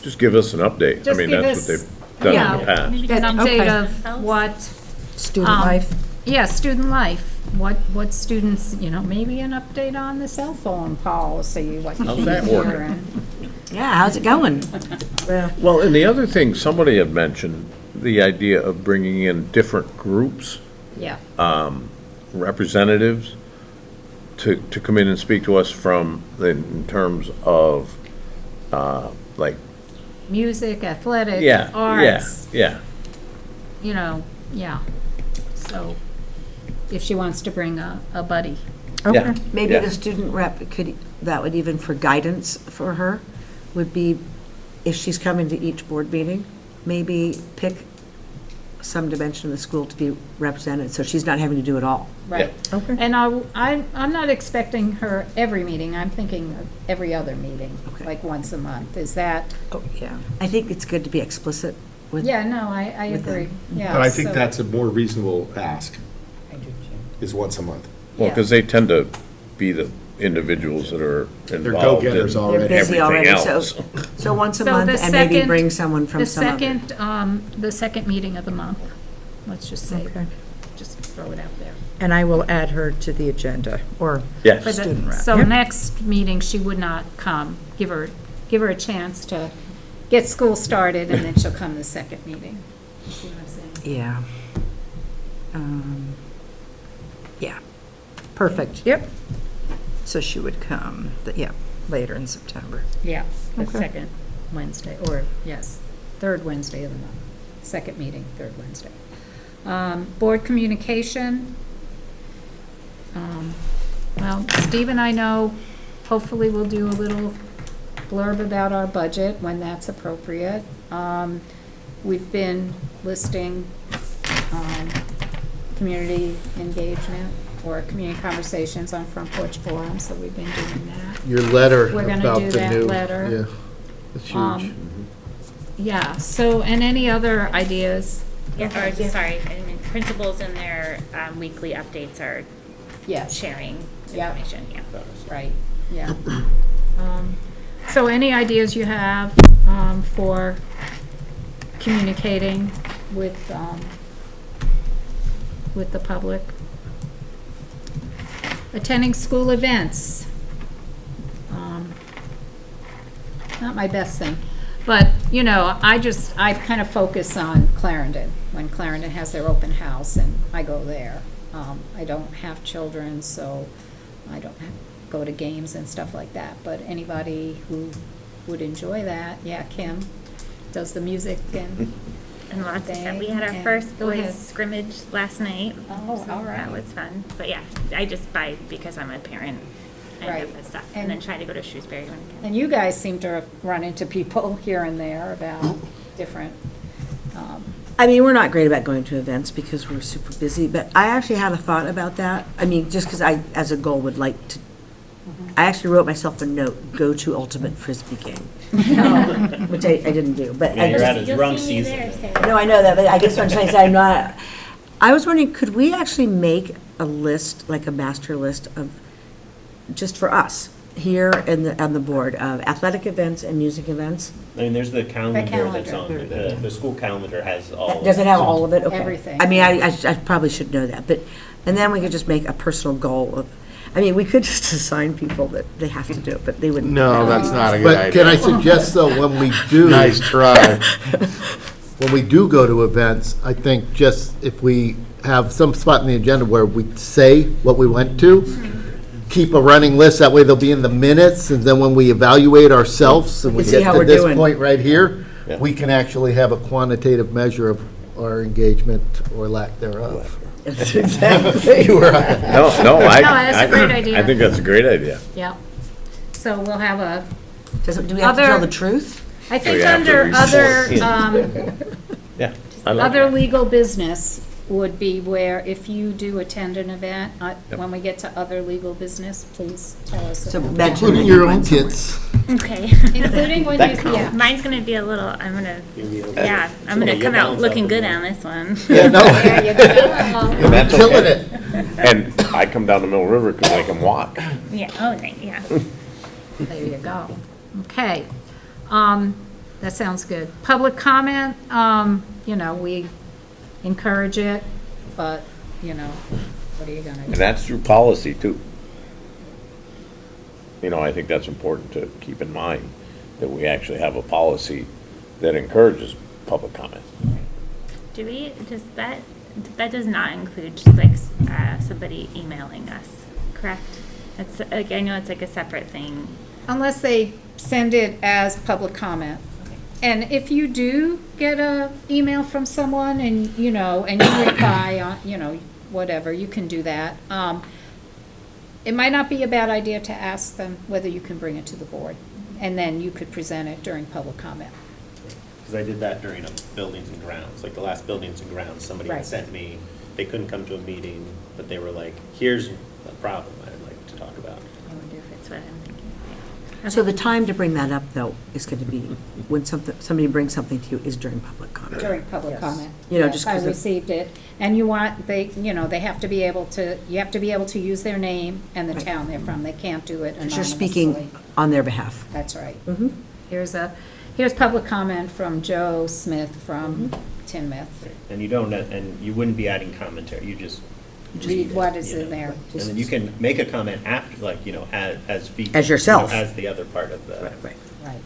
Just give us an update. I Just mean, give that's us- what they've done in yeah. the past. Maybe an just Okay. update of what, Student life? yeah, student life. What students, maybe an update on the cell phone policy, what you How's can that hear working? and- Yeah, how's it going? Well, and the other thing, somebody had mentioned the idea of bringing in different groups, Yeah, representatives, to come in and speak to us in terms of, like, music, athletic, yeah, arts, yeah. yeah. So if she wants to bring a buddy. Yeah. Maybe Yeah. the student rep that would even for guidance for her, would be if she's coming to each board meeting, maybe pick some dimension of the school to be represented, so she's not having to do it all. Right. Okay. And I'm not expecting her every meeting, I'm thinking of every other meeting, Okay. like once a month. Is that, Oh, yeah. I think it's good to be explicit with. yeah, no, I With them. agree, yeah. But I think so- that's a more reasonable ask, I do too. is once a month. Well, because they tend to be the individuals that are They're involved in go-getters They're already. busy everything already, so, else. so once a So month, the and maybe second- bring someone from some other. The second meeting of the month, let's just say, Okay. just throw it out there. And I will add her to the agenda, or Yes. For the- student rep. So Yep. next meeting, she would not come. Give her a chance to get school started, and then she'll come to the second meeting. You see what I'm saying? Yeah. Yeah, perfect, yep. So she would come, later in September. Yeah, the Okay. second Wednesday, or, yes, third Wednesday of the month. Second meeting, third Wednesday. Board communication. Well, Steve and I know, hopefully we'll do a little blurb about our budget when that's appropriate. We've been listing community engagement or community conversations on Front Porch Forum, so we've been doing that. Your letter We're gonna about do the that new. letter. Yeah, it's huge. Yeah, so, and any other ideas? Yeah, or, sorry, I mean, principals in their weekly updates are Yes, sharing Yeah. information, yeah. right, yeah. So any ideas you have for communicating with the public? Attending school events. Not my best thing, but, you know, I kind of focus on Clarendon, when Clarendon has their open house, and I go there. I don't have children, so I don't go to games and stuff like that, but anybody who would enjoy that, yeah, Kim does the music and, And lots of stuff. We Thing, had our and- first go ahead. boys scrimmage last night. Oh, so all right. That was fun. But yeah, I just buy because I'm a parent. I Right. have that stuff. And- And then try to go to Shrewsbury when I can. and you guys seem to run into people here and there about different, I mean, we're not great about going to events because we're super busy, but I actually had a thought about that. I mean, just because I, as a goal, would like to, I actually wrote myself a note, go to Ultimate Frisbee game, which I didn't do, but. I You're just- out of You'll drunk see me season. there, Sarah. No, I know that, but I guess what I'm trying to say, I'm not, I was wondering, could we actually make a list, like a master list of, just for us, here on the board, of athletic events and music events? I mean, there's the calendar that's calendar. on, the school calendar has all. Does it have all of it? Okay. Everything. I mean, I probably should know that, but, and then we could just make a personal goal of, I mean, we could just assign people that they have to do it, but they wouldn't. No, that's not a good But can I idea. suggest though, when we do. Nice try. When we do go to events, I think just if we have some spot in the agenda where we say what we went to, keep a running list, that way they'll be in the minutes, and then when we evaluate ourselves and we We can see get how to we're this doing. point right here, Yeah. we can actually have a quantitative measure of our engagement or lack thereof. Exactly. You were right. No, that's a great idea. I think that's a great idea. yeah. So we'll have a, Do we have to tell Other- the truth? I think you have to under report. other, Yeah. I like other that. legal business would be where if you do attend an event, when we get to other legal business, please tell us. So about that. mention Including that you your own went somewhere. kids. Okay. Including when That you, counts. yeah. Mine's gonna be a little, I'm gonna, You'll be- yeah, I'm gonna You'll come out balance looking out good the- on this one. Yeah, no, There you go. And that's killing okay. it. And I come down the Mill River because I can walk. Yeah, oh, nice, yeah. There you go. Okay. That sounds good. Public comment, you know, we encourage it, but, you know, what are you gonna And do? that's through policy too. You know, I think that's important to keep in mind, that we actually have a policy that encourages public comment. Do we, that does not include just like somebody emailing us, correct? It's, like, I know it's like a separate thing. Unless they send it as public comment. And if you do get a email from someone and, you know, and you reply on, you know, whatever, you can do that. It might not be a bad idea to ask them whether you can bring it to the board. and then you could present it during public comment. Because I did that during a buildings and grounds, like the last buildings and grounds, somebody had Right. sent me, they couldn't come to a meeting, but they were like, here's a problem I'd like to talk about. I wonder if it's what I'm thinking. So the time to bring that up, though, is going to be when somebody brings something to you is during public comment. During public Yes. comment. You know, Yes, just I 'cause of- received it, and you want, they have to be able to, you have to be able to use their name and the Right. town they're from. They can't do it Because you're anonymously. speaking on their behalf. That's right. Mhm. Here's public comment from Joe Smith from Tinmouth. And you don't, and you wouldn't be adding commentary, you just. Read what is you in know. there. And then you can make a comment after, like, as feedback. As yourself. As the other part of the. Right. Right.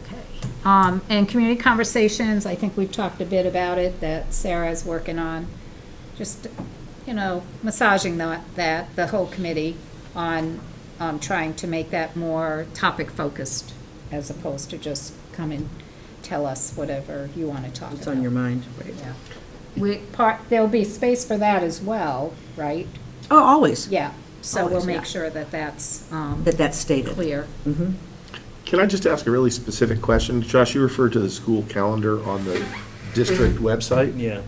Okay. And community conversations, I think we've talked a bit about it, that Sarah's working on. Just, massaging the whole committee on, trying to make that more topic-focused as opposed to just come and tell us whatever you want to talk about. It's on your mind, right? Yeah. There'll be space for that as well, right? Oh, always. Yeah. So we'll Always, yeah. make sure that that's That's stated. clear. Mhm. Can I just ask a really specific question? Josh, you referred to the school calendar on the district website. Yeah.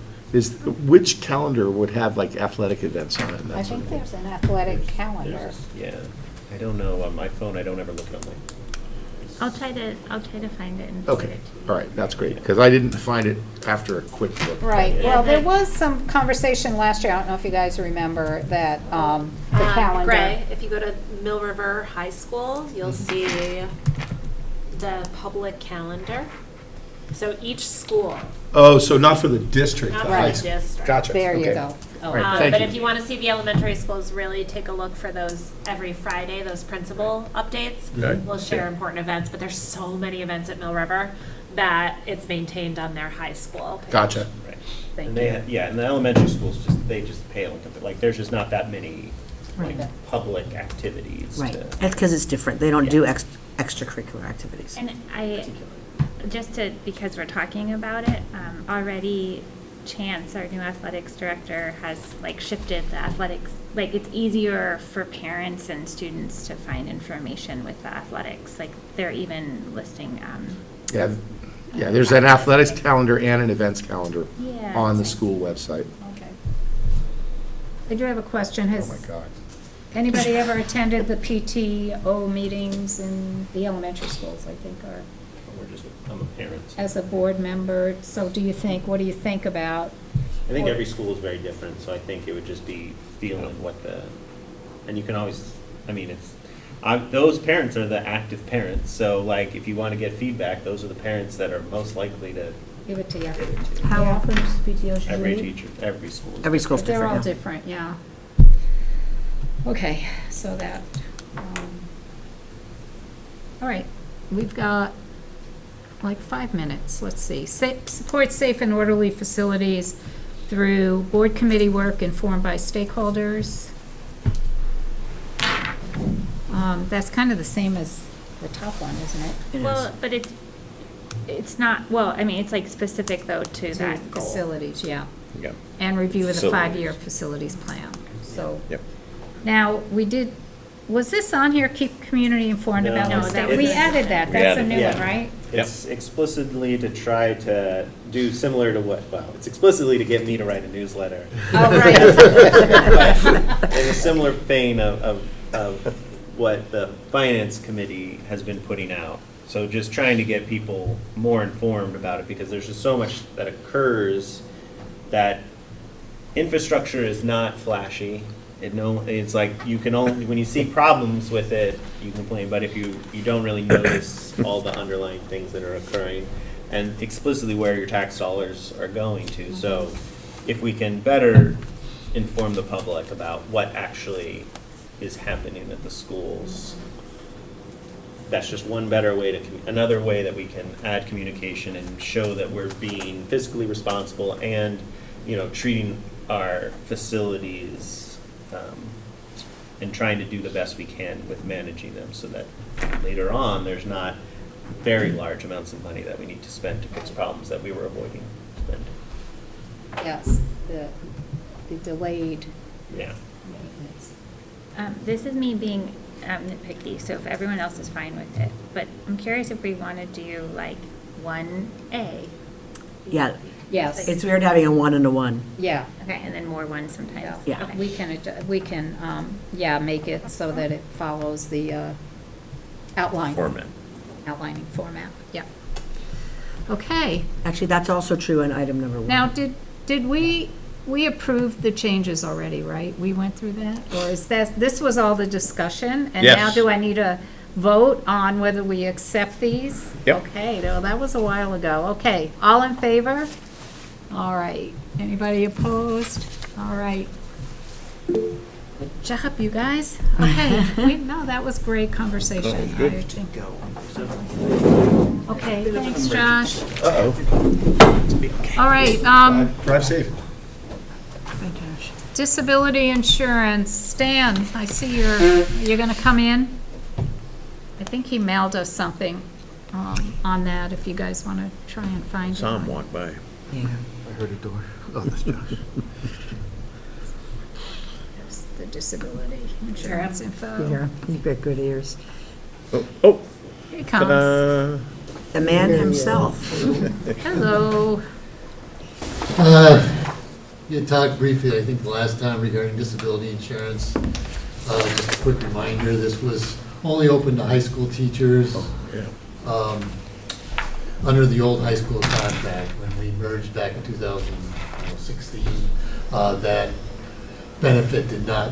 Which calendar would have like athletic events on it? and that I sort think of thing? there's an athletic calendar. There's- Yeah, I don't know, on my phone, I don't ever look at them. I'll try to find it and forward Okay, it to you. all right, that's great, because I didn't find it after a quick look. Right, well, there was some conversation last year, I don't know if you guys remember, that the calendar. Gray, if you go to Mill River High School, you'll see the public calendar. So each school, Oh, so not for the district? not the for high the school. district. Gotcha. There you okay. go. All right, thank But you. if you want to see the elementary schools, really take a look for those every Friday, those principal updates. Okay. We'll share important events, but there's so many events at Mill River that it's maintained on their high school page. Gotcha. Right. Thank And they, yeah, and the elementary schools they just pale in comparison, like, there's just not that many, like, Right. public activities Right. to. That's because it's different. They don't do extracurricular activities. And because we're talking about it, already Chance, our new athletics director, has like shifted the athletics, like it's easier for parents and students to find information with the athletics, like they're even listing, Yeah, there's an athletics calendar and an events calendar Yeah, on the it's nice. school website. Okay. I do have a question, Oh, my has God. anybody ever attended the PTO meetings in the elementary schools, I think, or I'm a parent. as a board member? So what do you think about? I think every school is very different, so I think it would just be feeling and you can always, those parents are the active parents, so like, if you want to get feedback, those are the parents that are most likely to Give it to you. give it to. How often does PTO usually Every meet? teacher, every school. is Every school's They're all different, different, yeah. Okay, so that, all right, we've got like 5 minutes, let's see. Support safe and orderly facilities through board committee work informed by stakeholders. That's kind of the same as the top one, isn't it? It is. well, but it's not, well, I mean, it's like specific though to that goal. Facilities, yeah. Yeah. And review of the Facilities. 5-year facilities plan, so. Yep. Now, was this on here, keep community informed about No, this that stuff? We was- added that, We that's a added new it. one, right? It's explicitly to try to do similar to it's explicitly to get me to write a newsletter. Oh, right. In a similar vein of what the finance committee has been putting out. So just trying to get people more informed about it, because there's just so much that occurs that infrastructure is not flashy. It's like you can only, when you see problems with it, you complain, but if you don't really notice all the underlying things that are occurring and explicitly where your tax dollars are going to. So if we can better inform the public about what actually is happening at the schools, that's just one better way another way that we can add communication and show that we're being fiscally responsible and, treating our facilities and trying to do the best we can with managing them, so that later on, there's not very large amounts of money that we need to spend to fix problems that we were avoiding spending. Yes, the delayed Yeah. maintenance. This is me being nitpicky, so if everyone else is fine with it. But I'm curious if we want to do like 1A. Yeah, Yes, it's weird having a 1 and a 1. yeah. Okay, and then more ones sometimes. Yeah. Okay. We can, yeah, make it so that it follows the outline. Format. Outlining format, yeah. Okay, Actually, that's also true on item number 1. now, did we approved the changes already, right? We went through that? Or is this was all the discussion? And now Yes. do I need to vote on whether we accept these? Yep. Okay, well, that was a while ago. Okay, all in favor? All right. Anybody opposed? All right. Good job, you guys. Okay, no, that was great conversation. That was good. I think. Okay, thanks, Josh. Uh-oh. All right, Drive safe. disability insurance. Stan, I see you're gonna come in. I think he mailed us something on that, if you guys want to try and find it. Saw him walk by. I heard a door. Oh, that's Josh. Yes, the disability insurance info. Yeah, you've got good ears. Oh, Here he comes. ta-da. The man himself. Hello. You talked briefly, I think, the last time regarding disability insurance. Just a quick reminder, this was only open to high school teachers. Under the old high school contract, when we merged back in 2016, that benefit did not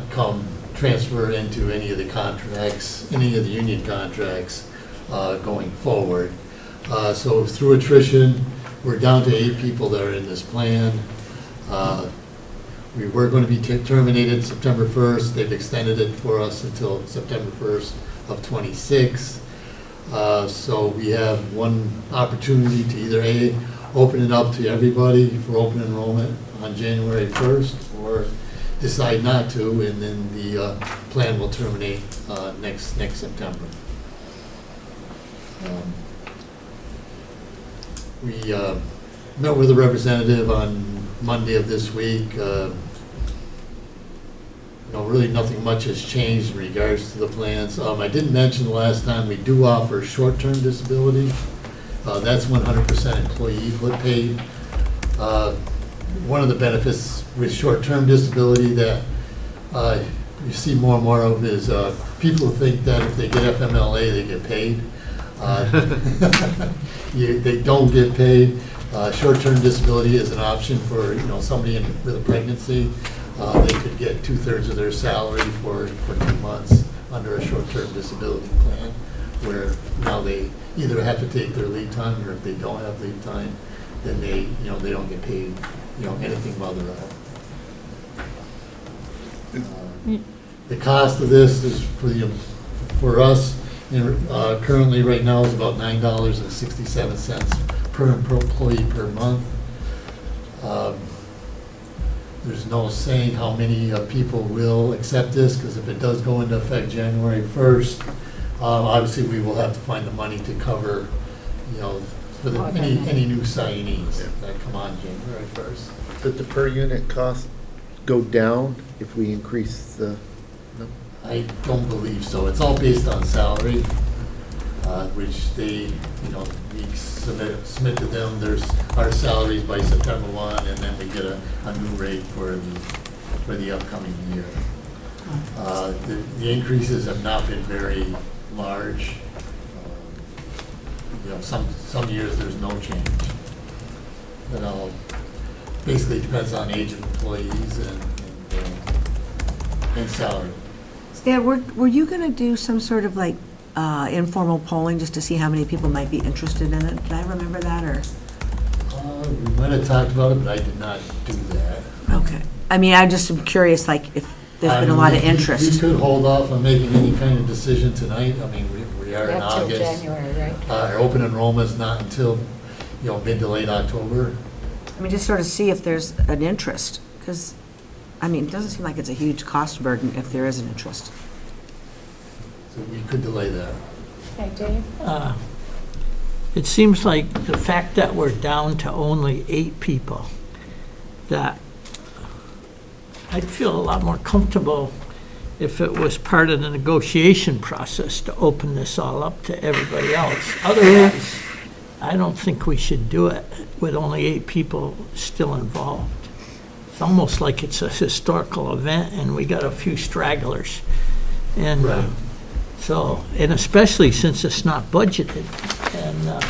transfer into any of the contracts, any of the union contracts going forward. So through attrition, we're down to 8 people that are in this plan. We were going to be terminated September 1st. They've extended it for us until September 1st of '26. So we have one opportunity to either A, open it up to everybody for open enrollment on January 1st, or decide not to, and then the plan will terminate next September. We met with a representative on Monday of this week. Really nothing much has changed in regards to the plans. I didn't mention the last time, we do offer short-term disability. That's 100% employee paid. One of the benefits with short-term disability that you see more and more of is people think that if they get FMLA, they get paid. They don't get paid. Short-term disability is an option for somebody with a pregnancy. They could get 2/3 of their salary for 2 months under a short-term disability plan, where now they either have to take their leave time, or if they don't have leave time, then they don't get paid anything while they're out. The cost of this is for us currently right now is about $9.67 per employee per month. There's no saying how many people will accept this, because if it does go into effect January 1st, obviously we will have to find the money to cover, for any new signees that come on January 1st. Did the per unit cost go down if we increase the? No? I don't believe so. It's all based on salary, which they, we submit to them, our salaries by September 1, and then we get a new rate for the upcoming year. The increases have not been very large. Some years there's no change. It all basically depends on age of employees and salary. Stan, were you going to do some sort of informal polling just to see how many people might be interested in it? Did I remember that, or? We might have talked about it, but I did not do that. Okay. I mean, I just am curious, if there's been a lot of We interest. could hold off on making any kind of decision tonight. I mean, we are in Not till August. January, right? Our open enrollment's not until, mid to late October. I mean, just sort of see if there's an interest, because, it doesn't seem like it's a huge cost burden if there is an interest. So we could delay that. Okay, Dave? It seems like the fact that we're down to only 8 people, that I'd feel a lot more comfortable if it was part of the negotiation process to open this all up to everybody else. Otherwise, I don't think we should do it with only 8 people still involved. It's almost like it's a historical event and we got a few stragglers. And so, and especially since it's not budgeted. And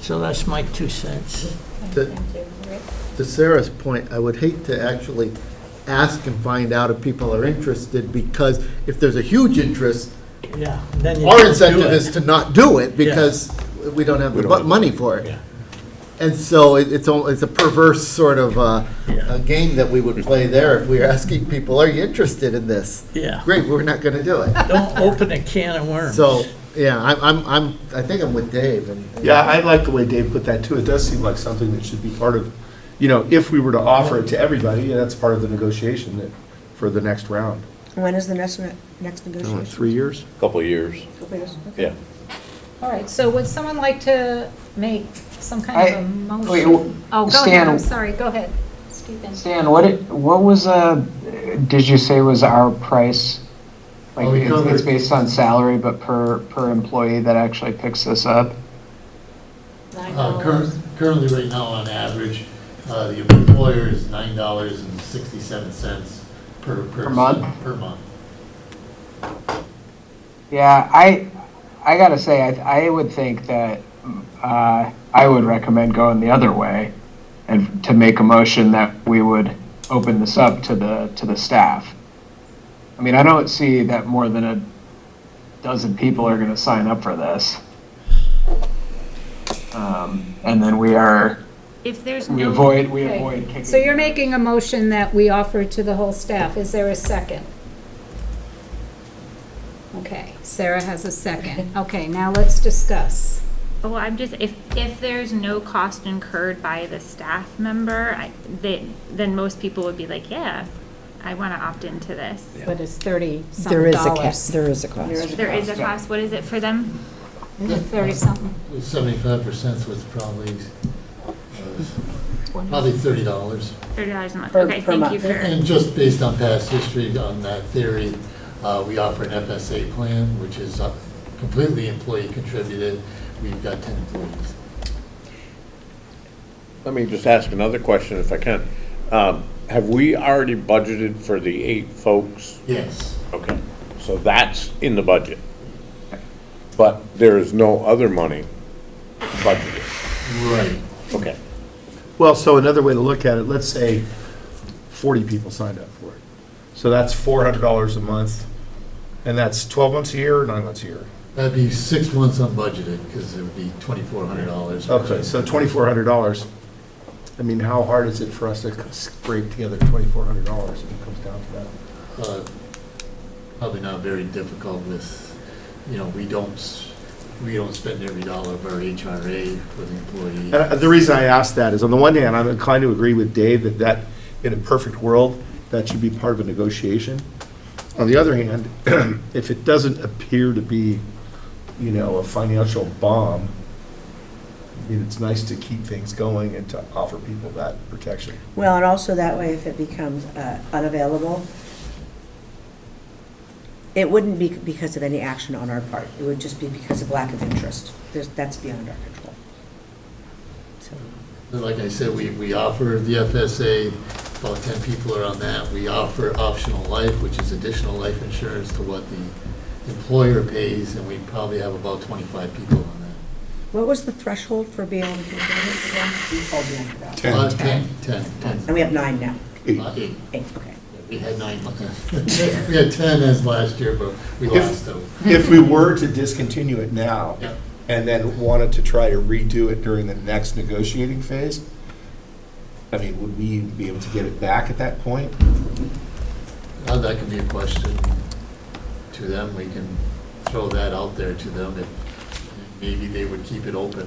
so that's my 2 cents. To Sarah's point, I would hate to actually ask and find out if people are interested, because if there's a huge interest, Yeah. Then you our don't do incentive it. is to not do it because we don't have the money for it. And so it's a perverse sort of a game that we would play there if we were asking people, are you interested in this? Yeah. Great, we're not going to do it. Don't open a can of worms. So, yeah, I think I'm with Dave. And Yeah, I like the way Dave put that too. It does seem like something that should be part of, if we were to offer it to everybody, that's part of the negotiation for the next round. When is the next negotiation? 3 years? Couple of years, Couple years? yeah. All right, so would someone like to make some kind of a wait, motion? Oh, go ahead, I'm Stan- sorry, go ahead, Stephen. Stan, what was, did you say was our price? Like, Oh, we covered- it's based on salary, but per employee that actually picks this up? $9. Currently, right now, on average, the employer is $9.67 per month? Per month. Yeah, I gotta say, I would think that, I would recommend going the other way and to make a motion that we would open this up to the staff. I mean, I don't see that more than a dozen people are gonna sign up for this. And then we If avoid Okay. kicking. So you're making a motion that we offer to the whole staff, is there a second? Okay, Sarah has a second. Okay, now let's discuss. Well, if there's no cost incurred by the staff member, then most people would be like, yeah, I want to opt into this. But it's $30-something. There is a cost. There is a cost. What is it for them? 30-something. 75% was probably $30. $30 a month. Per- Okay, per thank month. you for. And just based on past history on that theory, we offer an FSA plan, which is completely employee contributed. We've got 10 employees. Let me just ask another question if I can. Have we already budgeted for the 8 folks? Yes. Okay, so that's in the budget. But there is no other money budgeted. Right. Okay. Well, so another way to look at it, let's say 40 people signed up for it. So that's $400 a month, and that's 12 months a year or 9 months a year? That'd be 6 months unbudgeted, because it would be $2,400. Okay, so $2,400. I mean, how hard is it for us to scrape together $2,400 if it comes down to that? Probably not very difficult with, we don't spend every dollar of our HRA for the employee. And the reason I ask that is, on the one hand, I'm inclined to agree with Dave that in a perfect world, that should be part of a negotiation. On the other hand, if it doesn't appear to be, a financial bomb, I mean, it's nice to keep things going and to offer people that protection. Well, and also that way, if it becomes unavailable, it wouldn't be because of any action on our part. It would just be because of lack of interest. That's beyond our control. So, Like I said, we offer the FSA, about 10 people are on that. We offer optional life, which is additional life insurance to what the employer pays, and we probably have about 25 people on that. what was the threshold for being able to do that? We called you after that. 10. And we have 9 now. 8. 8, okay. We had 9. We had 10 as last year, but we lost them. If we were to discontinue it now, Yeah. and then wanted to try to redo it during the next negotiating phase, I mean, would we be able to get it back at that point? That could be a question to them. We can throw that out there to them if maybe they would keep it open.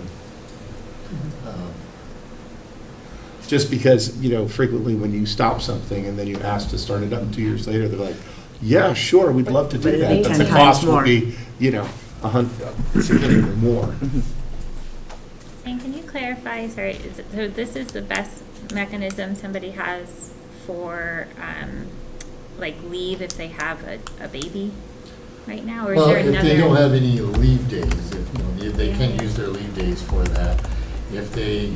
Just because, frequently when you stop something and then you ask to start it up 2 years later, they're like, yeah, sure, we'd love to But do it'd that. be But 10 the times cost will more. be, significantly more. And can you clarify, sorry, so this is the best mechanism somebody has for like leave if they have a baby right now, or is Well, there if another? they don't have any leave days, if, they can Yeah. use their leave days for that. If they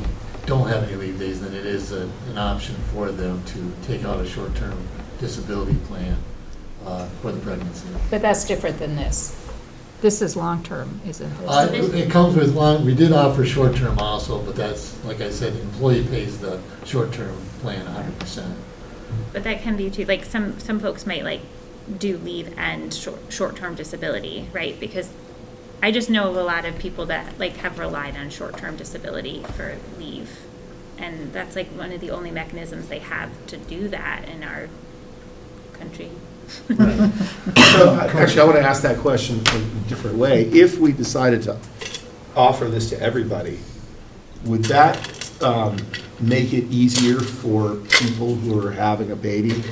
don't have any leave days, then it is an option for them to take out a short-term disability plan for the pregnancy. But that's different than this. This is long-term, isn't it? It comes with we did offer short-term also, but that's, like I said, the employee pays the short-term plan 100%. But that can be too, like, some folks might like do leave and short-term disability, right? Because I just know of a lot of people that like have relied on short-term disability for leave. And that's like one of the only mechanisms they have to do that in our country. So, actually, I want to ask that question in a different way. If we decided to offer this to everybody, would that make it easier for people who are having a baby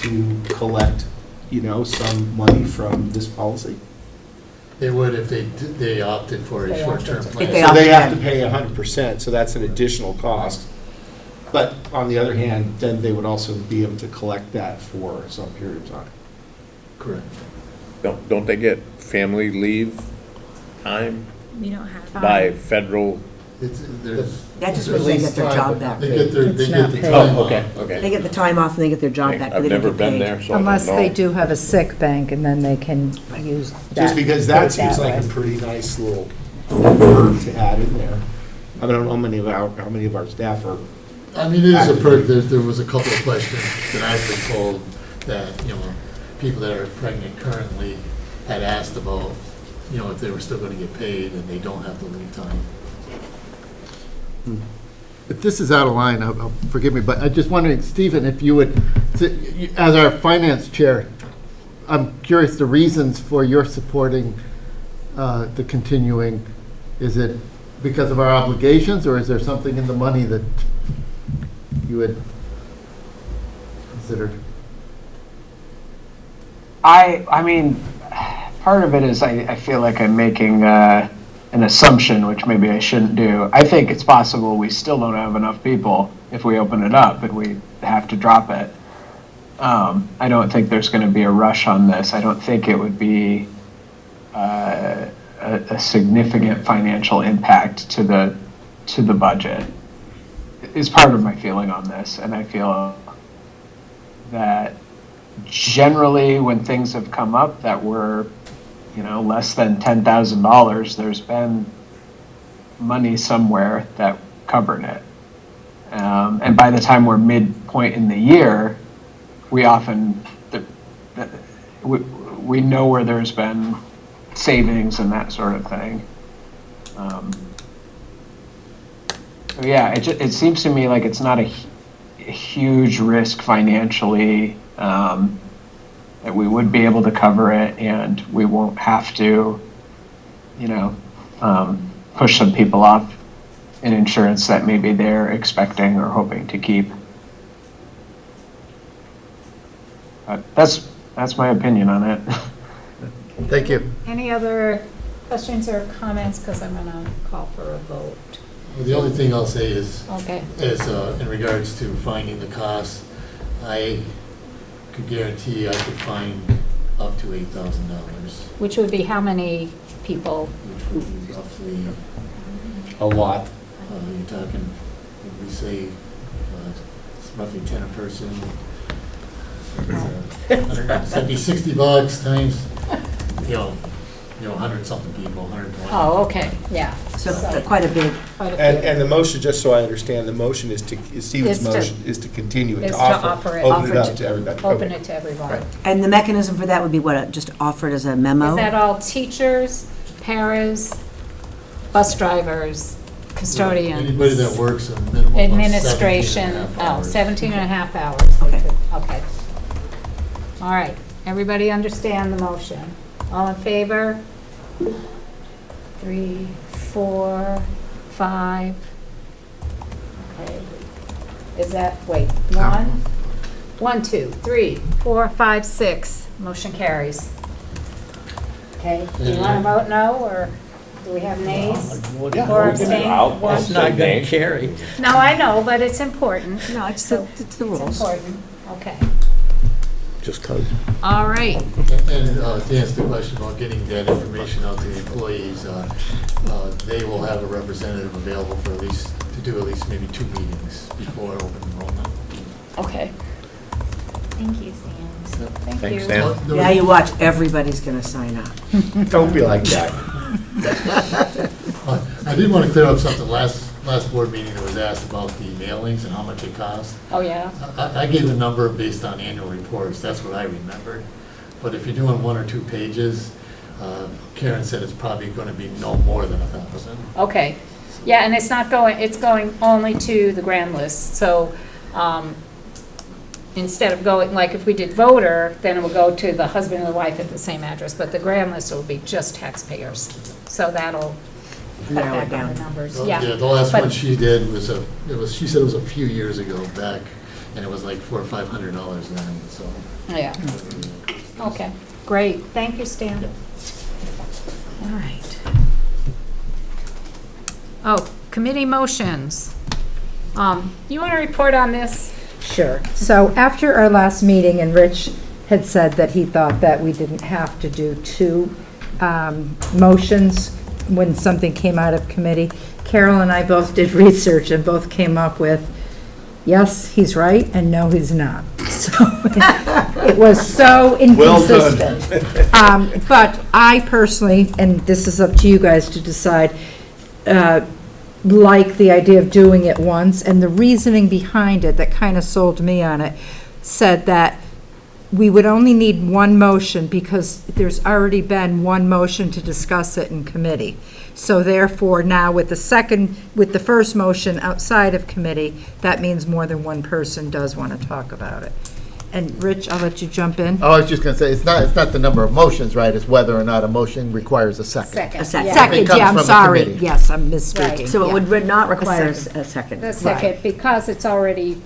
to collect, some money from this policy? They would if they opted for a They short-term opted to. plan. If they So they have opted to pay 100%, so that's an additional cost. But on the other hand, then they would also be able to collect that for some period of time. Correct. Don't they get family leave time We don't have. by federal? That just means they get their job back. They get the It's not time paid. off. Oh, okay, They okay. get the time off and they get their job back. but I've they don't never get been paid. there, so I don't Unless they know. do have a sick bank, and then they can use that. Just because put that it seems like way. a pretty nice little perk to add in there. I don't know how many of our staff are. I mean, it is a perk. There was a couple of questions that I've been told that, people that are pregnant currently had asked about, if they were still going to get paid and they don't have the leave time. If this is out of line, forgive me, but I'm just wondering, Stephen, if you would, as our finance chair, I'm curious the reasons for your supporting the continuing. Is it because of our obligations, or is there something in the money that you had considered? I mean, part of it is I feel like I'm making an assumption, which maybe I shouldn't do. I think it's possible we still don't have enough people if we open it up and we have to drop it. I don't think there's going to be a rush on this. I don't think it would be a significant financial impact to the budget. Is part of my feeling on this, and I feel that generally when things have come up that were less than $10,000, there's been money somewhere that covered it. And by the time we're midpoint in the year, we often, we know where there's been savings and that sort of thing. Yeah, it seems to me like it's not a huge risk financially, that we would be able to cover it and we won't have to, push some people off in insurance that maybe they're expecting or hoping to keep. But that's my opinion on it. Thank you. Any other questions or comments? Because I'm going to call for a vote. Well, the only thing I'll say is Okay. in regards to finding the costs, I could guarantee I could find up to $8,000, Which would be how many people? which would be roughly, A lot. you're talking, if we say, it's roughly 10 a person. That'd be $60 times, 100-something people, 120. Oh, okay, yeah. So quite a big, Quite a few. And the motion, just so I understand, the motion Stephen's Is to- motion is to continue it, Is to to offer it. open it up to everybody. Open Okay. it to everyone. Right. and the mechanism for that would be what, just offered as a memo? Is that all teachers, paras, bus drivers, custodians? Anybody that works a minimum of Administration, 17 and a half hours. 17 and a half hours. Okay. Okay. All right, everybody understand the motion? All in favor? 3, 4, 5. Okay. Is that, wait, 1, 2, 3, 4, 5, 6. Motion carries. Okay, do you want to vote no, or do we have nays? Or abstain? One? It's not going to carry. No, I know, but it's important. No, it's So the It's rules. important, okay. just 'cause. All right. And to answer the question about getting that information out to the employees, they will have a representative available for to do at least maybe 2 meetings before open enrollment. Okay. Thank you, Sam. Thank Thanks, you. Stan. Yeah, you watch, everybody's gonna sign up. Don't be like that. I did want to clear up something last board meeting that was asked about the mailings and how much it costs. Oh, yeah? I gave a number based on annual reports, that's what I remembered. But if you're doing 1 or 2 pages, Karen said it's probably going to be no more than 1,000. Okay. Yeah, and it's going only to the grand list. So instead of going, like if we did voter, then it will go to the husband and the wife at the same address. But the grand list will be just taxpayers. So that'll cut Narrow it back on the down. numbers. The Yeah. last But- one she did she said it was a few years ago back, and it was like $400 or $500 then, so. Yeah. Okay, great. Thank you, Stan. All right. Oh, committee motions. You want to report on this? Sure. So after our last meeting, and Rich had said that he thought that we didn't have to do 2 motions when something came out of committee, Carol and I both did research and both came up with, yes, he's right, and no, he's not. So it was so inconsistent. But I personally, and this is up to you guys to decide, like the idea of doing it once, and the reasoning behind it that kind of sold me on it said that we would only need 1 motion because there's already been 1 motion to discuss it in committee. So therefore, now with the first motion outside of committee, that means more than 1 person does want to talk about it. And Rich, I'll let you jump in. Oh, I was just going to say, it's not the number of motions, right? It's whether or not a motion requires a second. A second. Second, comes yeah, I'm from the sorry. committee. Yes, I'm misspeaking. So it would not require a second. second. The second, because it's already, the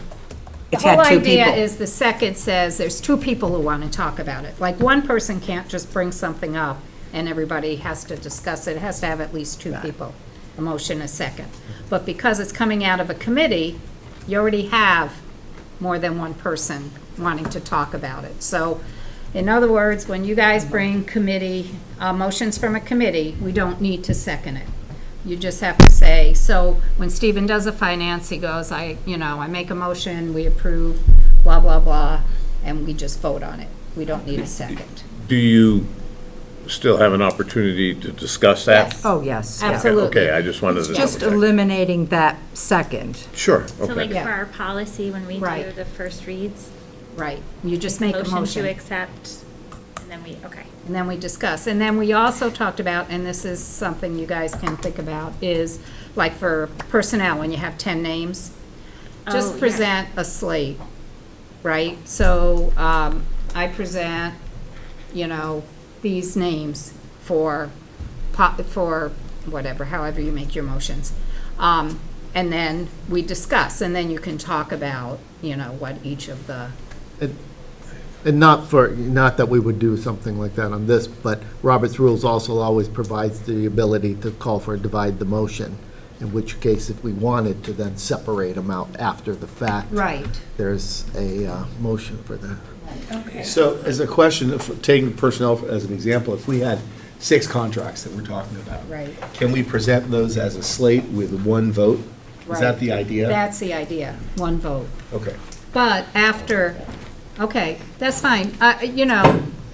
It's had whole 2 idea people. is the second says there's 2 people who want to talk about it. Like, 1 person can't just bring something up and everybody has to discuss it. It has to have at least 2 people, a motion, a second. But because it's coming out of a committee, you already have more than 1 person wanting to talk about it. So, in other words, when you guys bring committee, motions from a committee, we don't need to second it. You just have to say, so when Stephen does a finance, he goes, I make a motion, we approve, blah, blah, blah, and we just vote on it. We don't need a second. Do you still have an opportunity to discuss that? Yes. Oh, yes. yeah. Absolutely. Okay, I just wanted to. Just eliminating that second. Sure, So like okay. for our policy, when we do Right. the first reads, Right. You just make a motion to motion. accept, and then okay. And then we discuss. And then we also talked about, and this is something you guys can think about, is like for personnel, when you have 10 names, Oh, just yeah. present a slate, right? So I present, these names for whatever, however you make your motions. And then we discuss, and then you can talk about, what each of the, And not that we would do something like that on this, but Robert's Rules also always provides the ability to call for a divide the motion, in which case if we wanted to then separate them out after the fact. right. There's a motion for that. Okay. So as a question, of taking personnel as an example, if we had 6 contracts that we're talking about. Right. Can we present those as a slate with 1 vote? Is that Right. the idea? That's the idea, 1 vote. Okay. But after, okay, that's fine.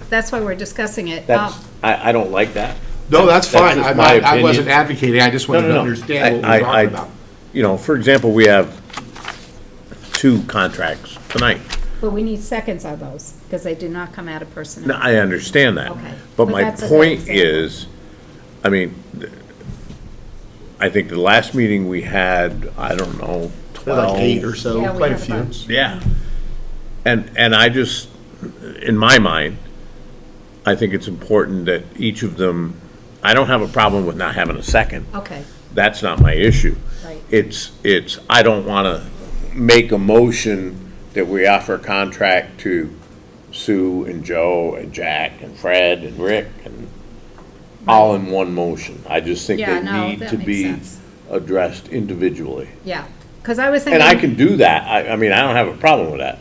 That's why we're discussing it. That's, I don't like that. No, that's fine. just I'm my not- I wasn't opinion. advocating, I just wanted to understand what we're talking about. For example, we have 2 contracts tonight. But we need seconds on those, because they do not come out of No, personnel. I understand that. Okay. But But my that's a good point example. is, I think the last meeting we had, I don't know, 12. Like 8 or so, Yeah, we quite a have few. bunch. Yeah. And I just, in my mind, I think it's important that each of them, I don't have a problem with not having a second. Okay, That's not my issue. right. It's, I don't want to make a motion that we offer a contract to Sue and Joe and Jack and Fred and Rick and all in one motion. I just think Yeah, they no, need that to makes be sense. addressed individually. Yeah, because I was thinking. And I can do that. I mean, I don't have a problem with that.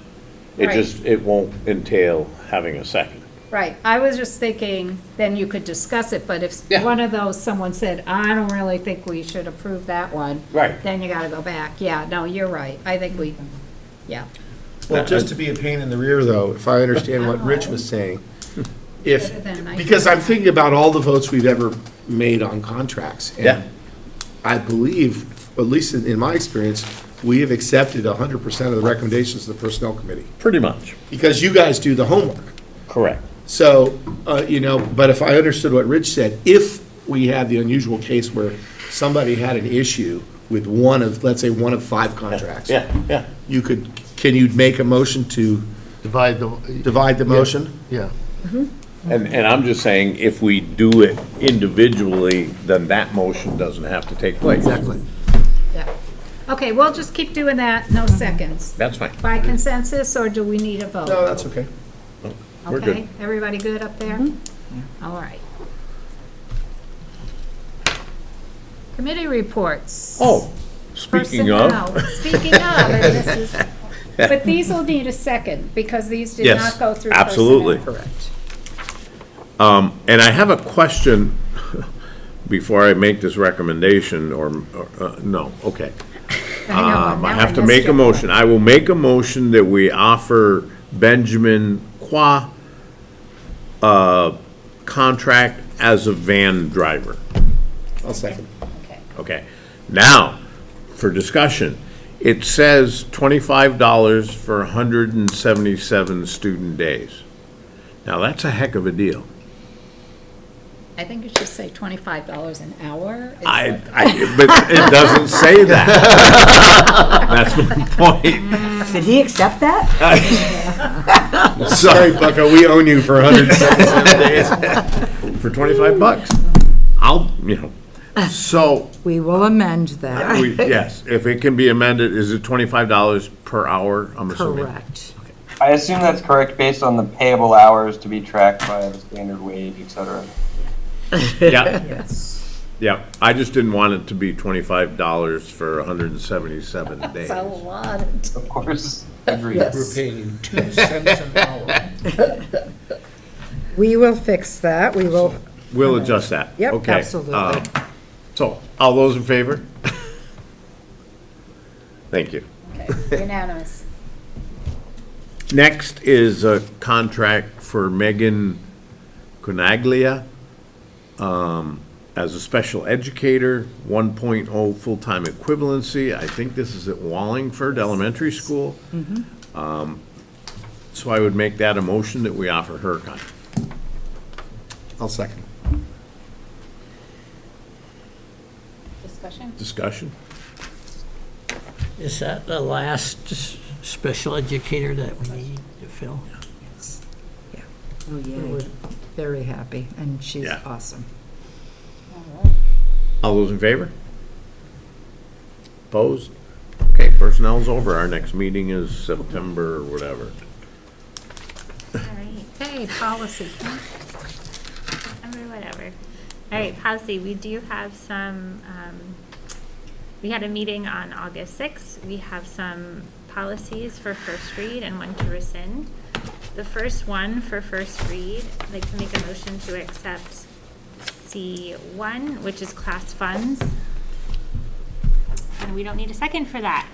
It Right. just, it won't entail having a second. Right, I was just thinking, then you could discuss it, but if Yeah. one of those, someone said, I don't really think we should approve that one. Right. Then you gotta go back, yeah, no, you're right, I think we, yeah. Well, just to be a pain in the rear, though, if I understand what Rich was saying, Better than I- because I'm thinking about all the votes we've ever made on contracts. and Yeah. I believe, at least in my experience, we have accepted 100% of the recommendations of the Personnel Committee, Pretty much. because you guys do the homework. Correct. So, but if I understood what Rich said, if we had the unusual case where somebody had an issue with let's say, one of 5 contracts. Yeah, yeah. Can you make a motion to Divide divide the motion? Yeah. And I'm just saying, if we do it individually, then that motion doesn't have to take place. Exactly. Yeah. Okay, we'll just keep doing that, no seconds. That's fine. By consensus, or do we need a vote? No, that's okay. We're good. Okay, everybody good up there? All right. Committee reports. Oh, speaking of. Personnel. Speaking of, and this is, but these will need a second, because these did Yes, not go through. absolutely. personnel. Correct. And I have a question before I make this recommendation, no, okay. I know, I now have to missed make a your motion. I will make a motion that we offer Benjamin Qua contract as a van driver. I'll second. Okay. Okay. Now, for discussion, it says $25 for 177 student days. Now, that's a heck of a deal. I think it should say $25 an hour. Is But what- it doesn't say that. That's my point. Did he accept that? Sorry, Bucko, we own you for 177 days. For $25. So, We will amend that. yes, if it can be amended, is it $25 per hour, I'm assuming? Correct. I assume that's correct based on the payable hours to be tracked by the standard wage, et cetera. Yeah, Yes. yeah. I just didn't want it to be $25 for 177 days. That's a lot. Of course, agreed. Yes. paying 2 cents an hour. We will fix that. We will, We'll adjust that. Yep, Okay, absolutely. So, all those in favor? Thank you. Okay, unanimous. Next is a contract for Megan Conaglia as a special educator, 1.0 full-time equivalency. I think this is at Wallingford Elementary School. So I would make that a motion that we offer her contract. I'll second. Discussion? Discussion? Is that the last special educator that we need to fill? Oh, we're yeah. very happy, and she's Yeah. awesome. All those in favor? Opposed? Okay, personnel's over. Our next meeting is September, whatever. All right, Okay, policy. September, whatever. All right, policy, we do have some, we had a meeting on August 6th. We have some policies for first read and one to rescind. The first one for first read, I'd like to make a motion to accept C1, which is class funds. And we don't need a second for that.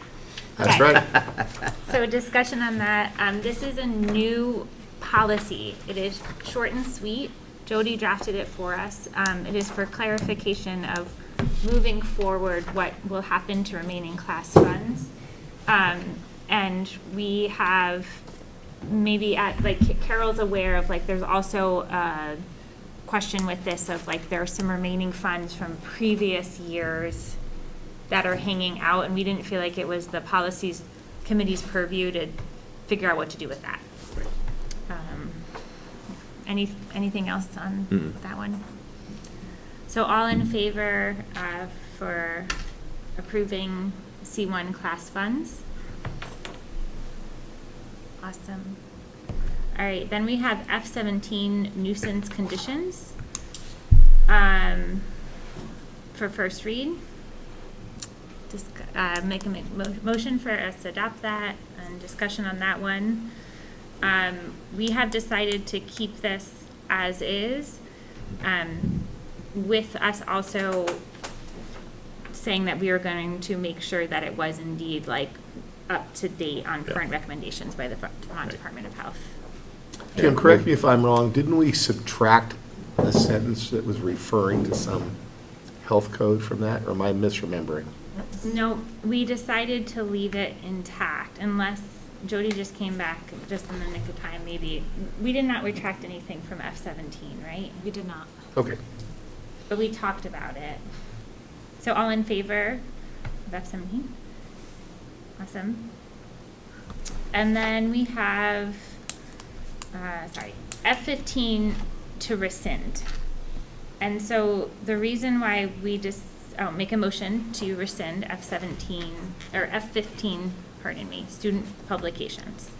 That's Okay. right. So discussion on that, this is a new policy. It is short and sweet. Jody drafted it for us. It is for clarification of moving forward what will happen to remaining class funds. And we have maybe Carol's aware of, there's also a question with this of, there are some remaining funds from previous years that are hanging out, and we didn't feel like it was the policies committee's purview to figure out what to do with that. Anything else on that one? So all in favor for approving C1 class funds? Awesome. All right, then we have F17 Nuisance Conditions for first read. make a motion for us to adopt that and discussion on that one. We have decided to keep this as is, with us also saying that we are going to make sure that it was indeed like up to date on current recommendations by the Vermont Department of Health. Tim, correct me if I'm wrong, didn't we subtract the sentence that was referring to some health code from that, or am I misremembering? No, we decided to leave it intact unless Jody just came back just in the nick of time, maybe. We did not retract anything from F17, right? We did not. Okay. But we talked about it. So all in favor of F17? Awesome. And then we have, F15 to rescind. And so the reason why we just, make a motion to rescind F17, or F15, pardon me, student publications.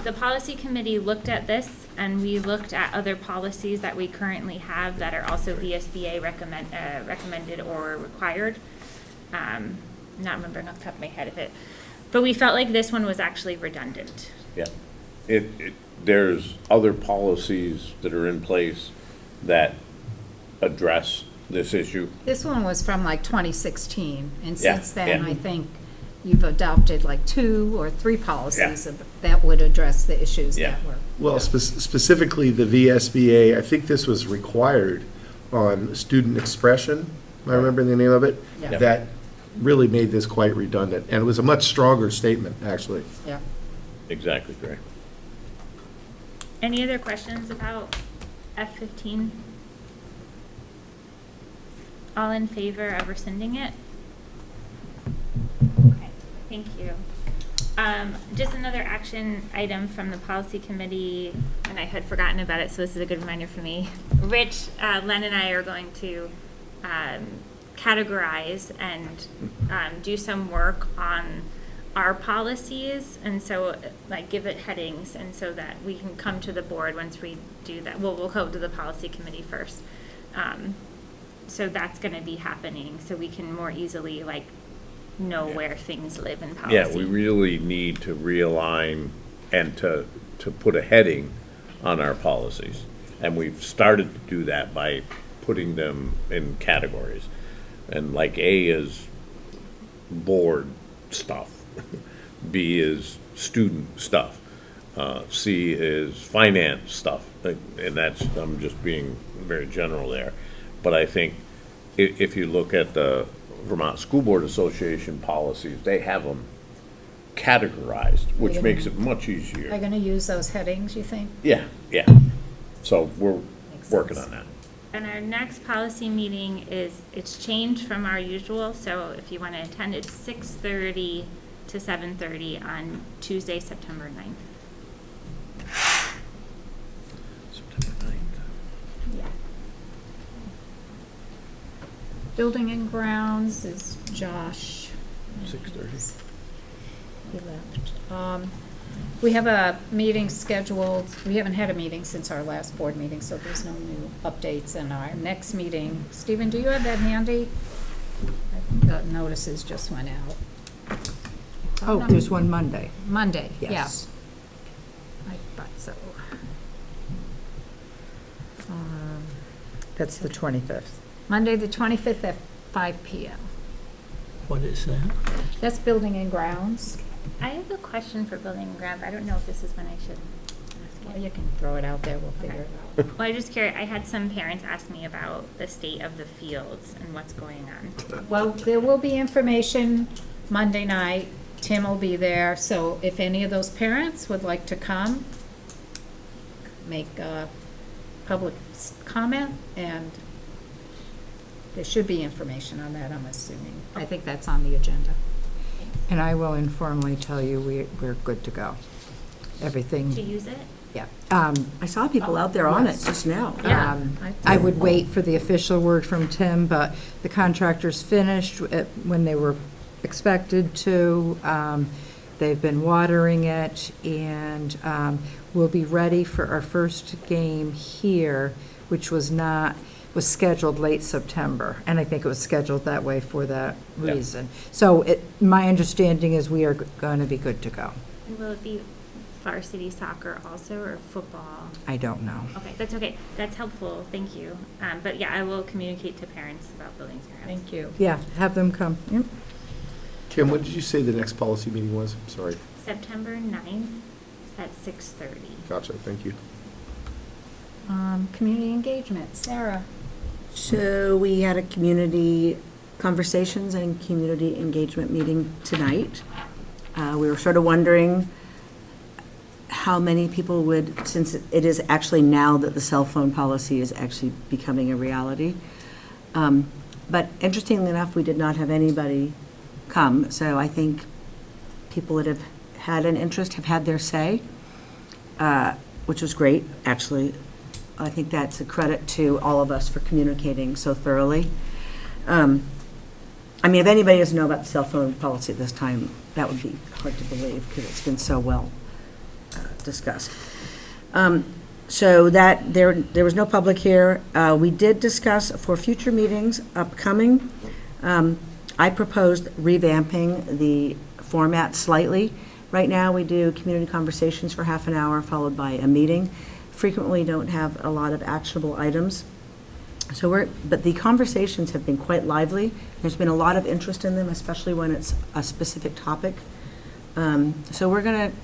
The policy committee looked at this, and we looked at other policies that we currently have that are also VSBA recommended or required. Not remembering off the top of my head of it, but we felt like this one was actually redundant. Yeah. There's other policies that are in place that address this issue. This one was from like 2016, and Yeah, since then, yeah. I think you've adopted like 2 or 3 policies that would address the issues Yeah. that were. Well, specifically the VSBA, I think this was required on student expression, am I remembering the name of it? Yeah. That really made this quite redundant, and it was a much stronger statement, actually. Yeah. Exactly, Greg. Any other questions about F15? All in favor of rescinding it? Okay, thank you. Just another action item from the policy committee, and I had forgotten about it, so this is a good reminder for me. Rich, Len and I are going to categorize and do some work on our policies, and so like give it headings, and so that we can come to the board once we do that. We'll go to the policy committee first. So that's going to be happening, so we can more easily like know where things live in policy. Yeah, we really need to realign and to put a heading on our policies. And we've started to do that by putting them in categories. And like A is board stuff, B is student stuff, C is finance stuff, and that's, I'm just being very general there. But I think if you look at the Vermont School Board Association policies, they have them categorized, which makes it much Are easier. you going to use those headings, you think? Yeah, yeah. So we're working on that. And our next policy meeting it's changed from our usual, so if you want to attend, it's 6:30 to 7:30 on Tuesday, September 9th. September 9th. Yeah. Building and Grounds is Josh. 6:30. He left. We have a meeting scheduled, we haven't had a meeting since our last board meeting, so there's no new updates. And our next meeting, Stephen, do you have that handy? The notices just went out. Oh, there's one Monday. Monday, yeah. Yes. I thought so. That's the 25th. Monday, the 25th at 5 PM. What is that? That's Building and Grounds. I have a question for building and grounds. I don't know if this is when I should ask Well, it. you can throw it out there, we'll figure it out. Well, I'm just curious, I had some parents ask me about the state of the fields and what's going on. Well, there will be information Monday night. Tim will be there, so if any of those parents would like to come, make a public comment, and there should be information on that, I'm assuming. I think that's on the agenda. And I will informally tell you we're good to go. To Everything, use it? yeah. I saw people out there on it just now. Yeah. I would wait for the official word from Tim, but the contractors finished when they were expected to. They've been watering it, and we'll be ready for our first game here, which was not was scheduled late September, and I think it was scheduled that way for that reason. So my understanding is we are going to be good to go. And will it be varsity soccer also, or football? I don't know. Okay, that's okay. That's helpful. Thank you. But yeah, I will communicate to parents about buildings and grounds. Thank you. Yeah, have them come. Yep. Kim, what did you say the next policy meeting was? Sorry. September 9th at 6:30. Gotcha, thank you. Community engagement, Sarah. So we had a community conversations and community engagement meeting tonight. We were sort of wondering how many people would, since it is actually now that the cell phone policy is actually becoming a reality. But interestingly enough, we did not have anybody come, so I think people that have had an interest have had their say, which was great, actually. I think that's a credit to all of us for communicating so thoroughly. I mean, if anybody doesn't know about the cell phone policy at this time, that would be hard to believe because it's been so well discussed. So that there was no public here. We did discuss for future meetings upcoming. I proposed revamping the format slightly. Right now, we do community conversations for half an hour followed by a meeting. Frequently don't have a lot of actionable items. But the conversations have been quite lively. There's been a lot of interest in them, especially when it's a specific topic. So we're going to,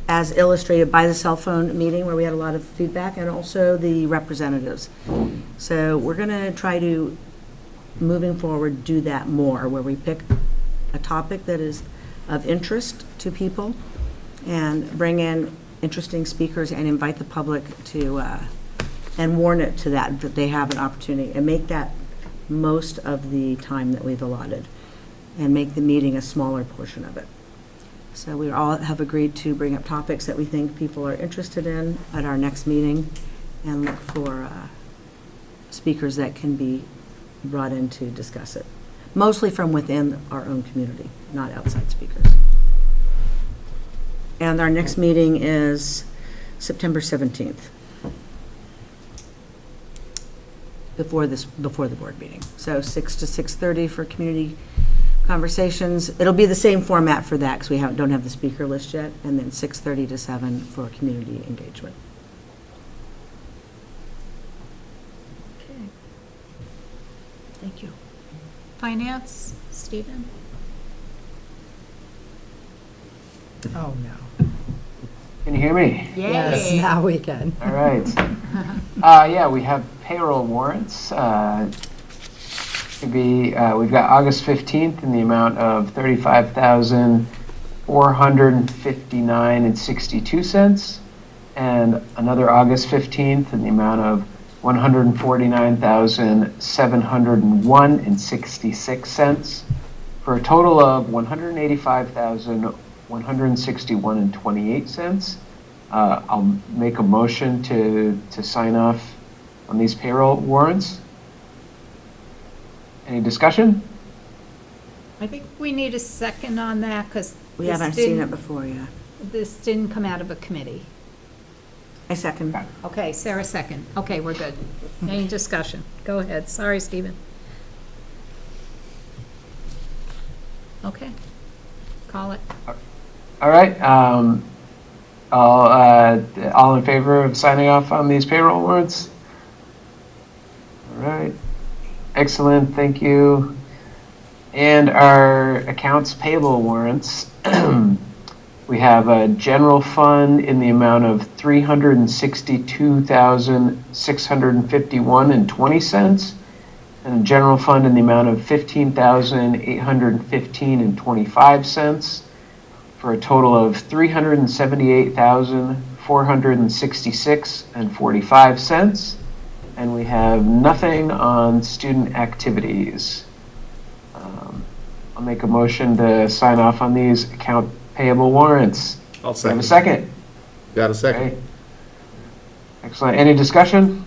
as illustrated by the cell phone meeting where we had a lot of feedback, and also the representatives. So we're going to try to, moving forward, do that more, where we pick a topic that is of interest to people and bring in interesting speakers and invite the public to, and warn it to that they have an opportunity, and make that most of the time that we've allotted, and make the meeting a smaller portion of it. So we all have agreed to bring up topics that we think people are interested in at our next meeting, and look for speakers that can be brought in to discuss it, mostly from within our own community, not outside speakers. And our next meeting is September 17th, before the board meeting. So 6 to 6:30 for community conversations. It'll be the same format for that because we don't have the speaker list yet, and then 6:30 to 7 for community engagement. Okay. Thank you. Finance, Stephen? Oh, no. Can you hear me? Yes, now we can. All right. Yeah, we have payroll warrants. We've got August 15th in the amount of $35,459.62, and another August 15th in the amount of $149,701.66, for a total of $185,161.28. I'll make a motion to sign off on these payroll warrants. Any discussion? I think we need a second on that because We haven't seen it before yet. this didn't come out of a committee. I second. Okay, Sarah second. Okay, we're good. Any discussion? Go ahead. Sorry, Stephen. Okay. Call it. All right. All in favor of signing off on these payroll warrants? All right. Excellent. Thank you. And our accounts payable warrants. We have a general fund in the amount of $362,651.20, and a general fund in the amount of $15,815.25, for a total of $378,466.45. And we have nothing on student activities. I'll make a motion to sign off on these account payable warrants. I'll Do I have a second. second? Got a second. Okay. Excellent. Any discussion?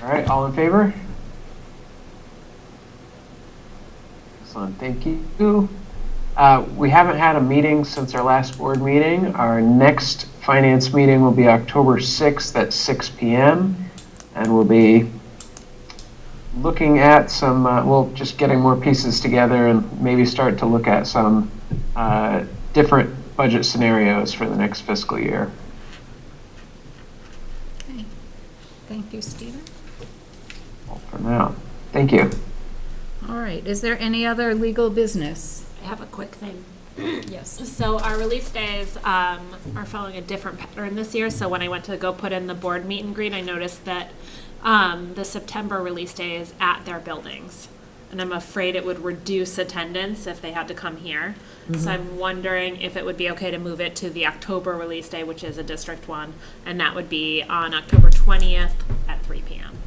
All right, all in favor? Excellent, thank you. We haven't had a meeting since our last board meeting. Our next finance meeting will be October 6th at 6 p.m. and we'll be looking at some, well, just getting more pieces together and maybe start to look at some different budget scenarios for the next fiscal year. Okay. Thank you, Stephen. All for now. Thank you. All right, is there any other legal business? I have a quick thing. Yes. So our release days are following a different pattern this year. So when I went to go put in the board meet and greet, I noticed that the September release day is at their buildings. And I'm afraid it would reduce attendance if they had to come here. So I'm wondering if it would be okay to move it to the October release day, which is a district one. And that would be on October 20th at 3 p.m.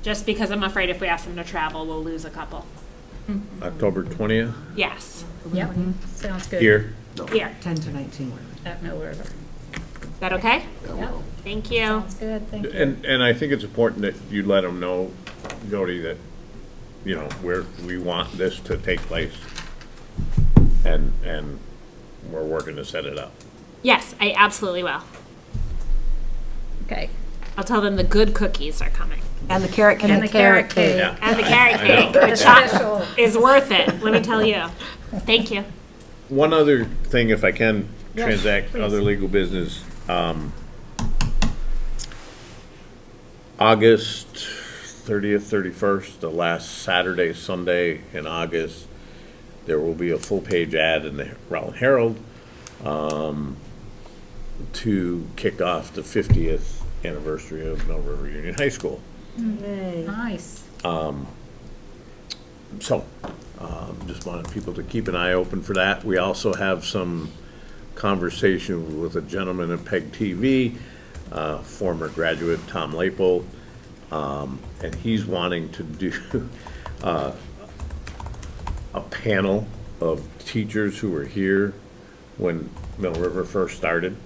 Just because I'm afraid if we ask them to travel, we'll lose a couple. October 20th, Yes. Yep, sounds good. here. Here. 10 to 19. At Mill River. Is that okay? Yep, Thank you. sounds good, thank you. And I think it's important that you let them know, Jody, that, you know, we want this to take place. And we're working to set it up. Yes, I absolutely will. Okay. I'll tell them the good cookies are coming. And the carrot cake. And the carrot cake. Yeah. And the carrot I know. cake, which Special. is worth it, let me tell you. Thank you. One other thing, if I can, Yes, transact please. other legal business. August 30th, 31st, the last Saturday, Sunday in August, there will be a full-page ad in the Rowland Herald to kick off the 50th anniversary of Mill River Union High School. Nice. So, just wanted people to keep an eye open for that. We also have some conversation with a gentleman at PEG TV, former graduate Tom Lapel, and he's wanting to do a panel of teachers who were here when Mill River first started.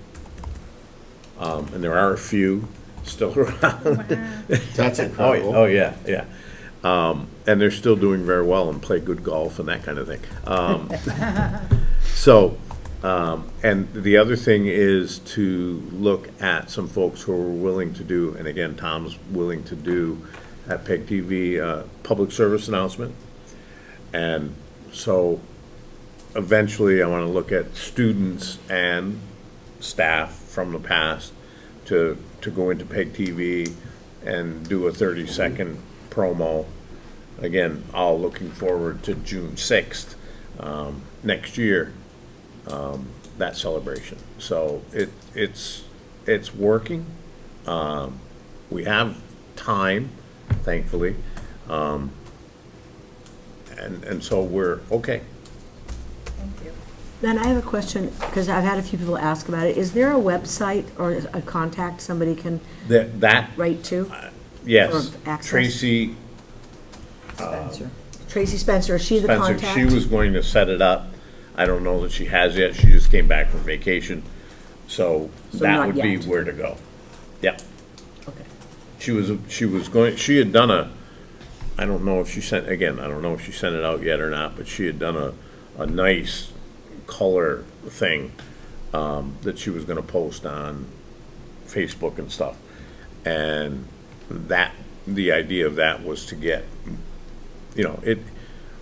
And there are a few still around. That's incredible. Oh, yeah, yeah. And they're still doing very well and play good golf and that kind of thing. So, and the other thing is to look at some folks who are willing to do, and again, Tom's willing to do at PEG TV, public service announcement. And so eventually I want to look at students and staff from the past to go into PEG TV and do a 30-second promo. Again, all looking forward to June 6th, next year, that celebration. So it's working. We have time, thankfully. And so we're okay. Then I have a question, because I've had a few people ask about it. Is there a website or a contact somebody can That, write to? yes, Or access? Tracy Tracy Spencer, is she the Spencer, contact? she was going to set it up. I don't know that she has yet. She just came back from vacation. So So that not would be yet. where to go. Yep. Okay. She had done I don't know if she sent it out yet or not, but she had done a nice color thing, that she was gonna post on Facebook and stuff. And the idea of that was to get,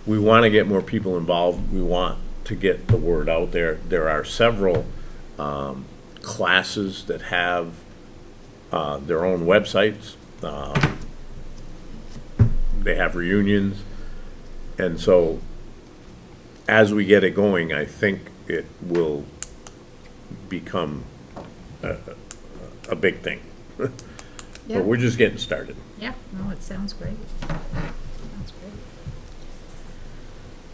we wanna get more people involved. We want to get the word out there. There are several, classes that have, their own websites. They have reunions. And so as we get it going, I think it will become a big thing. Yeah. But we're just getting started. Yeah, no, it sounds great. Sounds great.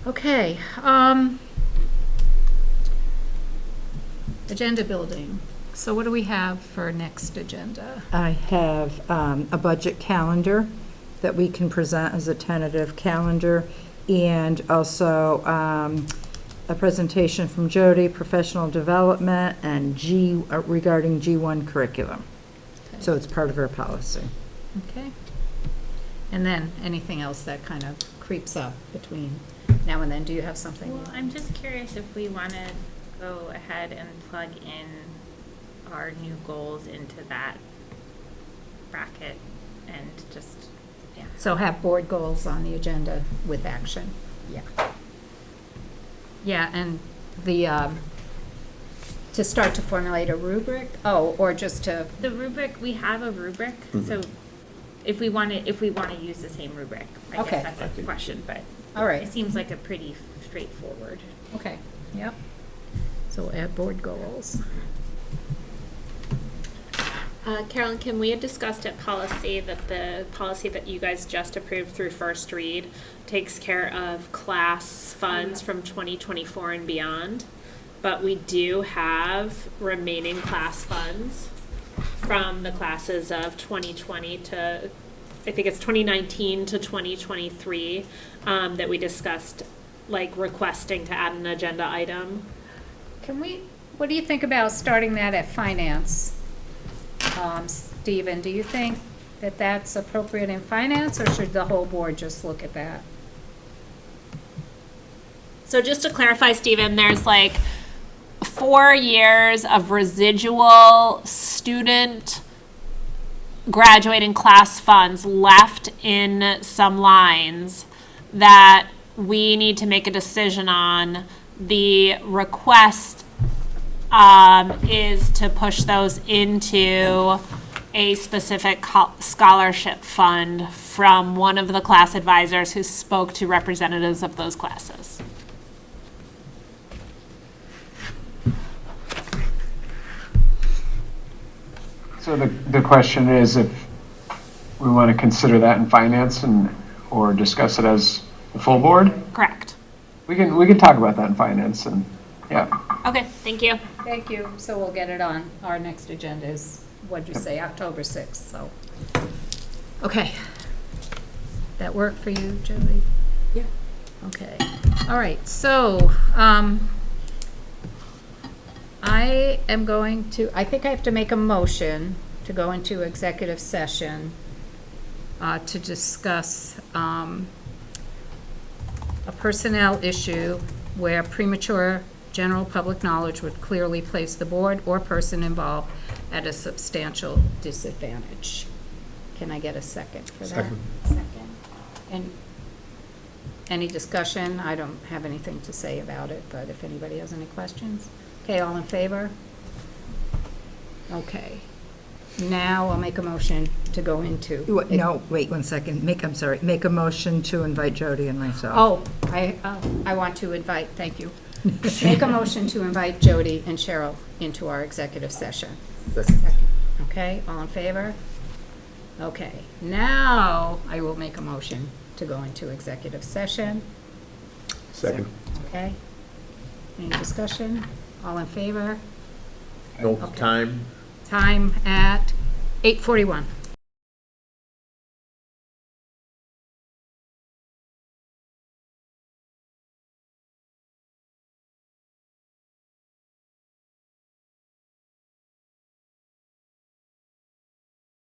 Okay, agenda building. So what do we have for next agenda? I have a budget calendar that we can present as a tentative calendar, and also a presentation from Jody, professional development, and regarding G1 curriculum. So it's part of our policy. Okay. And then anything else that kind of creeps up between now and then? Do you have something? Well, I'm just curious if we want to go ahead and plug in our new goals into that bracket and just, yeah. So have board goals on the agenda with action. Yeah. Yeah, and the, to start to formulate a rubric, or just to, The rubric, we have a rubric, so if we want to use the same rubric, I Okay. guess that's a question, but all right. it seems like a pretty straightforward. Okay, yep. So add board goals. Carolyn, Kim, we had discussed at policy that the policy that you guys just approved through first read takes care of class funds from 2024 and beyond. But we do have remaining class funds from the classes of 2020 to, I think it's 2019 to 2023, that we discussed, like requesting to add an agenda item. What do you think about starting that at finance? Stephen, do you think that that's appropriate in finance, or should the whole board just look at that? So just to clarify, Stephen, there's like 4 years of residual student graduating class funds left in some lines that we need to make a decision on. The request is to push those into a specific scholarship fund from one of the class advisors who spoke to representatives of those classes. So the question is if we want to consider that in finance or discuss it as the full board? Correct. We can talk about that in finance and, yeah. Okay, thank you. Thank you. So we'll get it on. Our next agenda is, what'd you say, October 6th, so. Okay. That work for you, Julie? Yeah. Okay. All right, so, I think I have to make a motion to go into executive session to discuss a personnel issue where premature general public knowledge would clearly place the board or person involved at a substantial disadvantage. Can I get a second for that? Second. And any discussion? I don't have anything to say about it, but if anybody has any questions? Okay, all in favor? Okay. Now I'll make a motion to go into. No, wait 1 second. Make a motion to invite Jody and myself. I want to invite, thank you. Make a motion to invite Jody and Cheryl into our executive session. Second. Okay, all in favor? Okay, now I will make a motion to go into executive session. Second. Okay. Any discussion? All in favor? No Okay. time? Time at 8:41.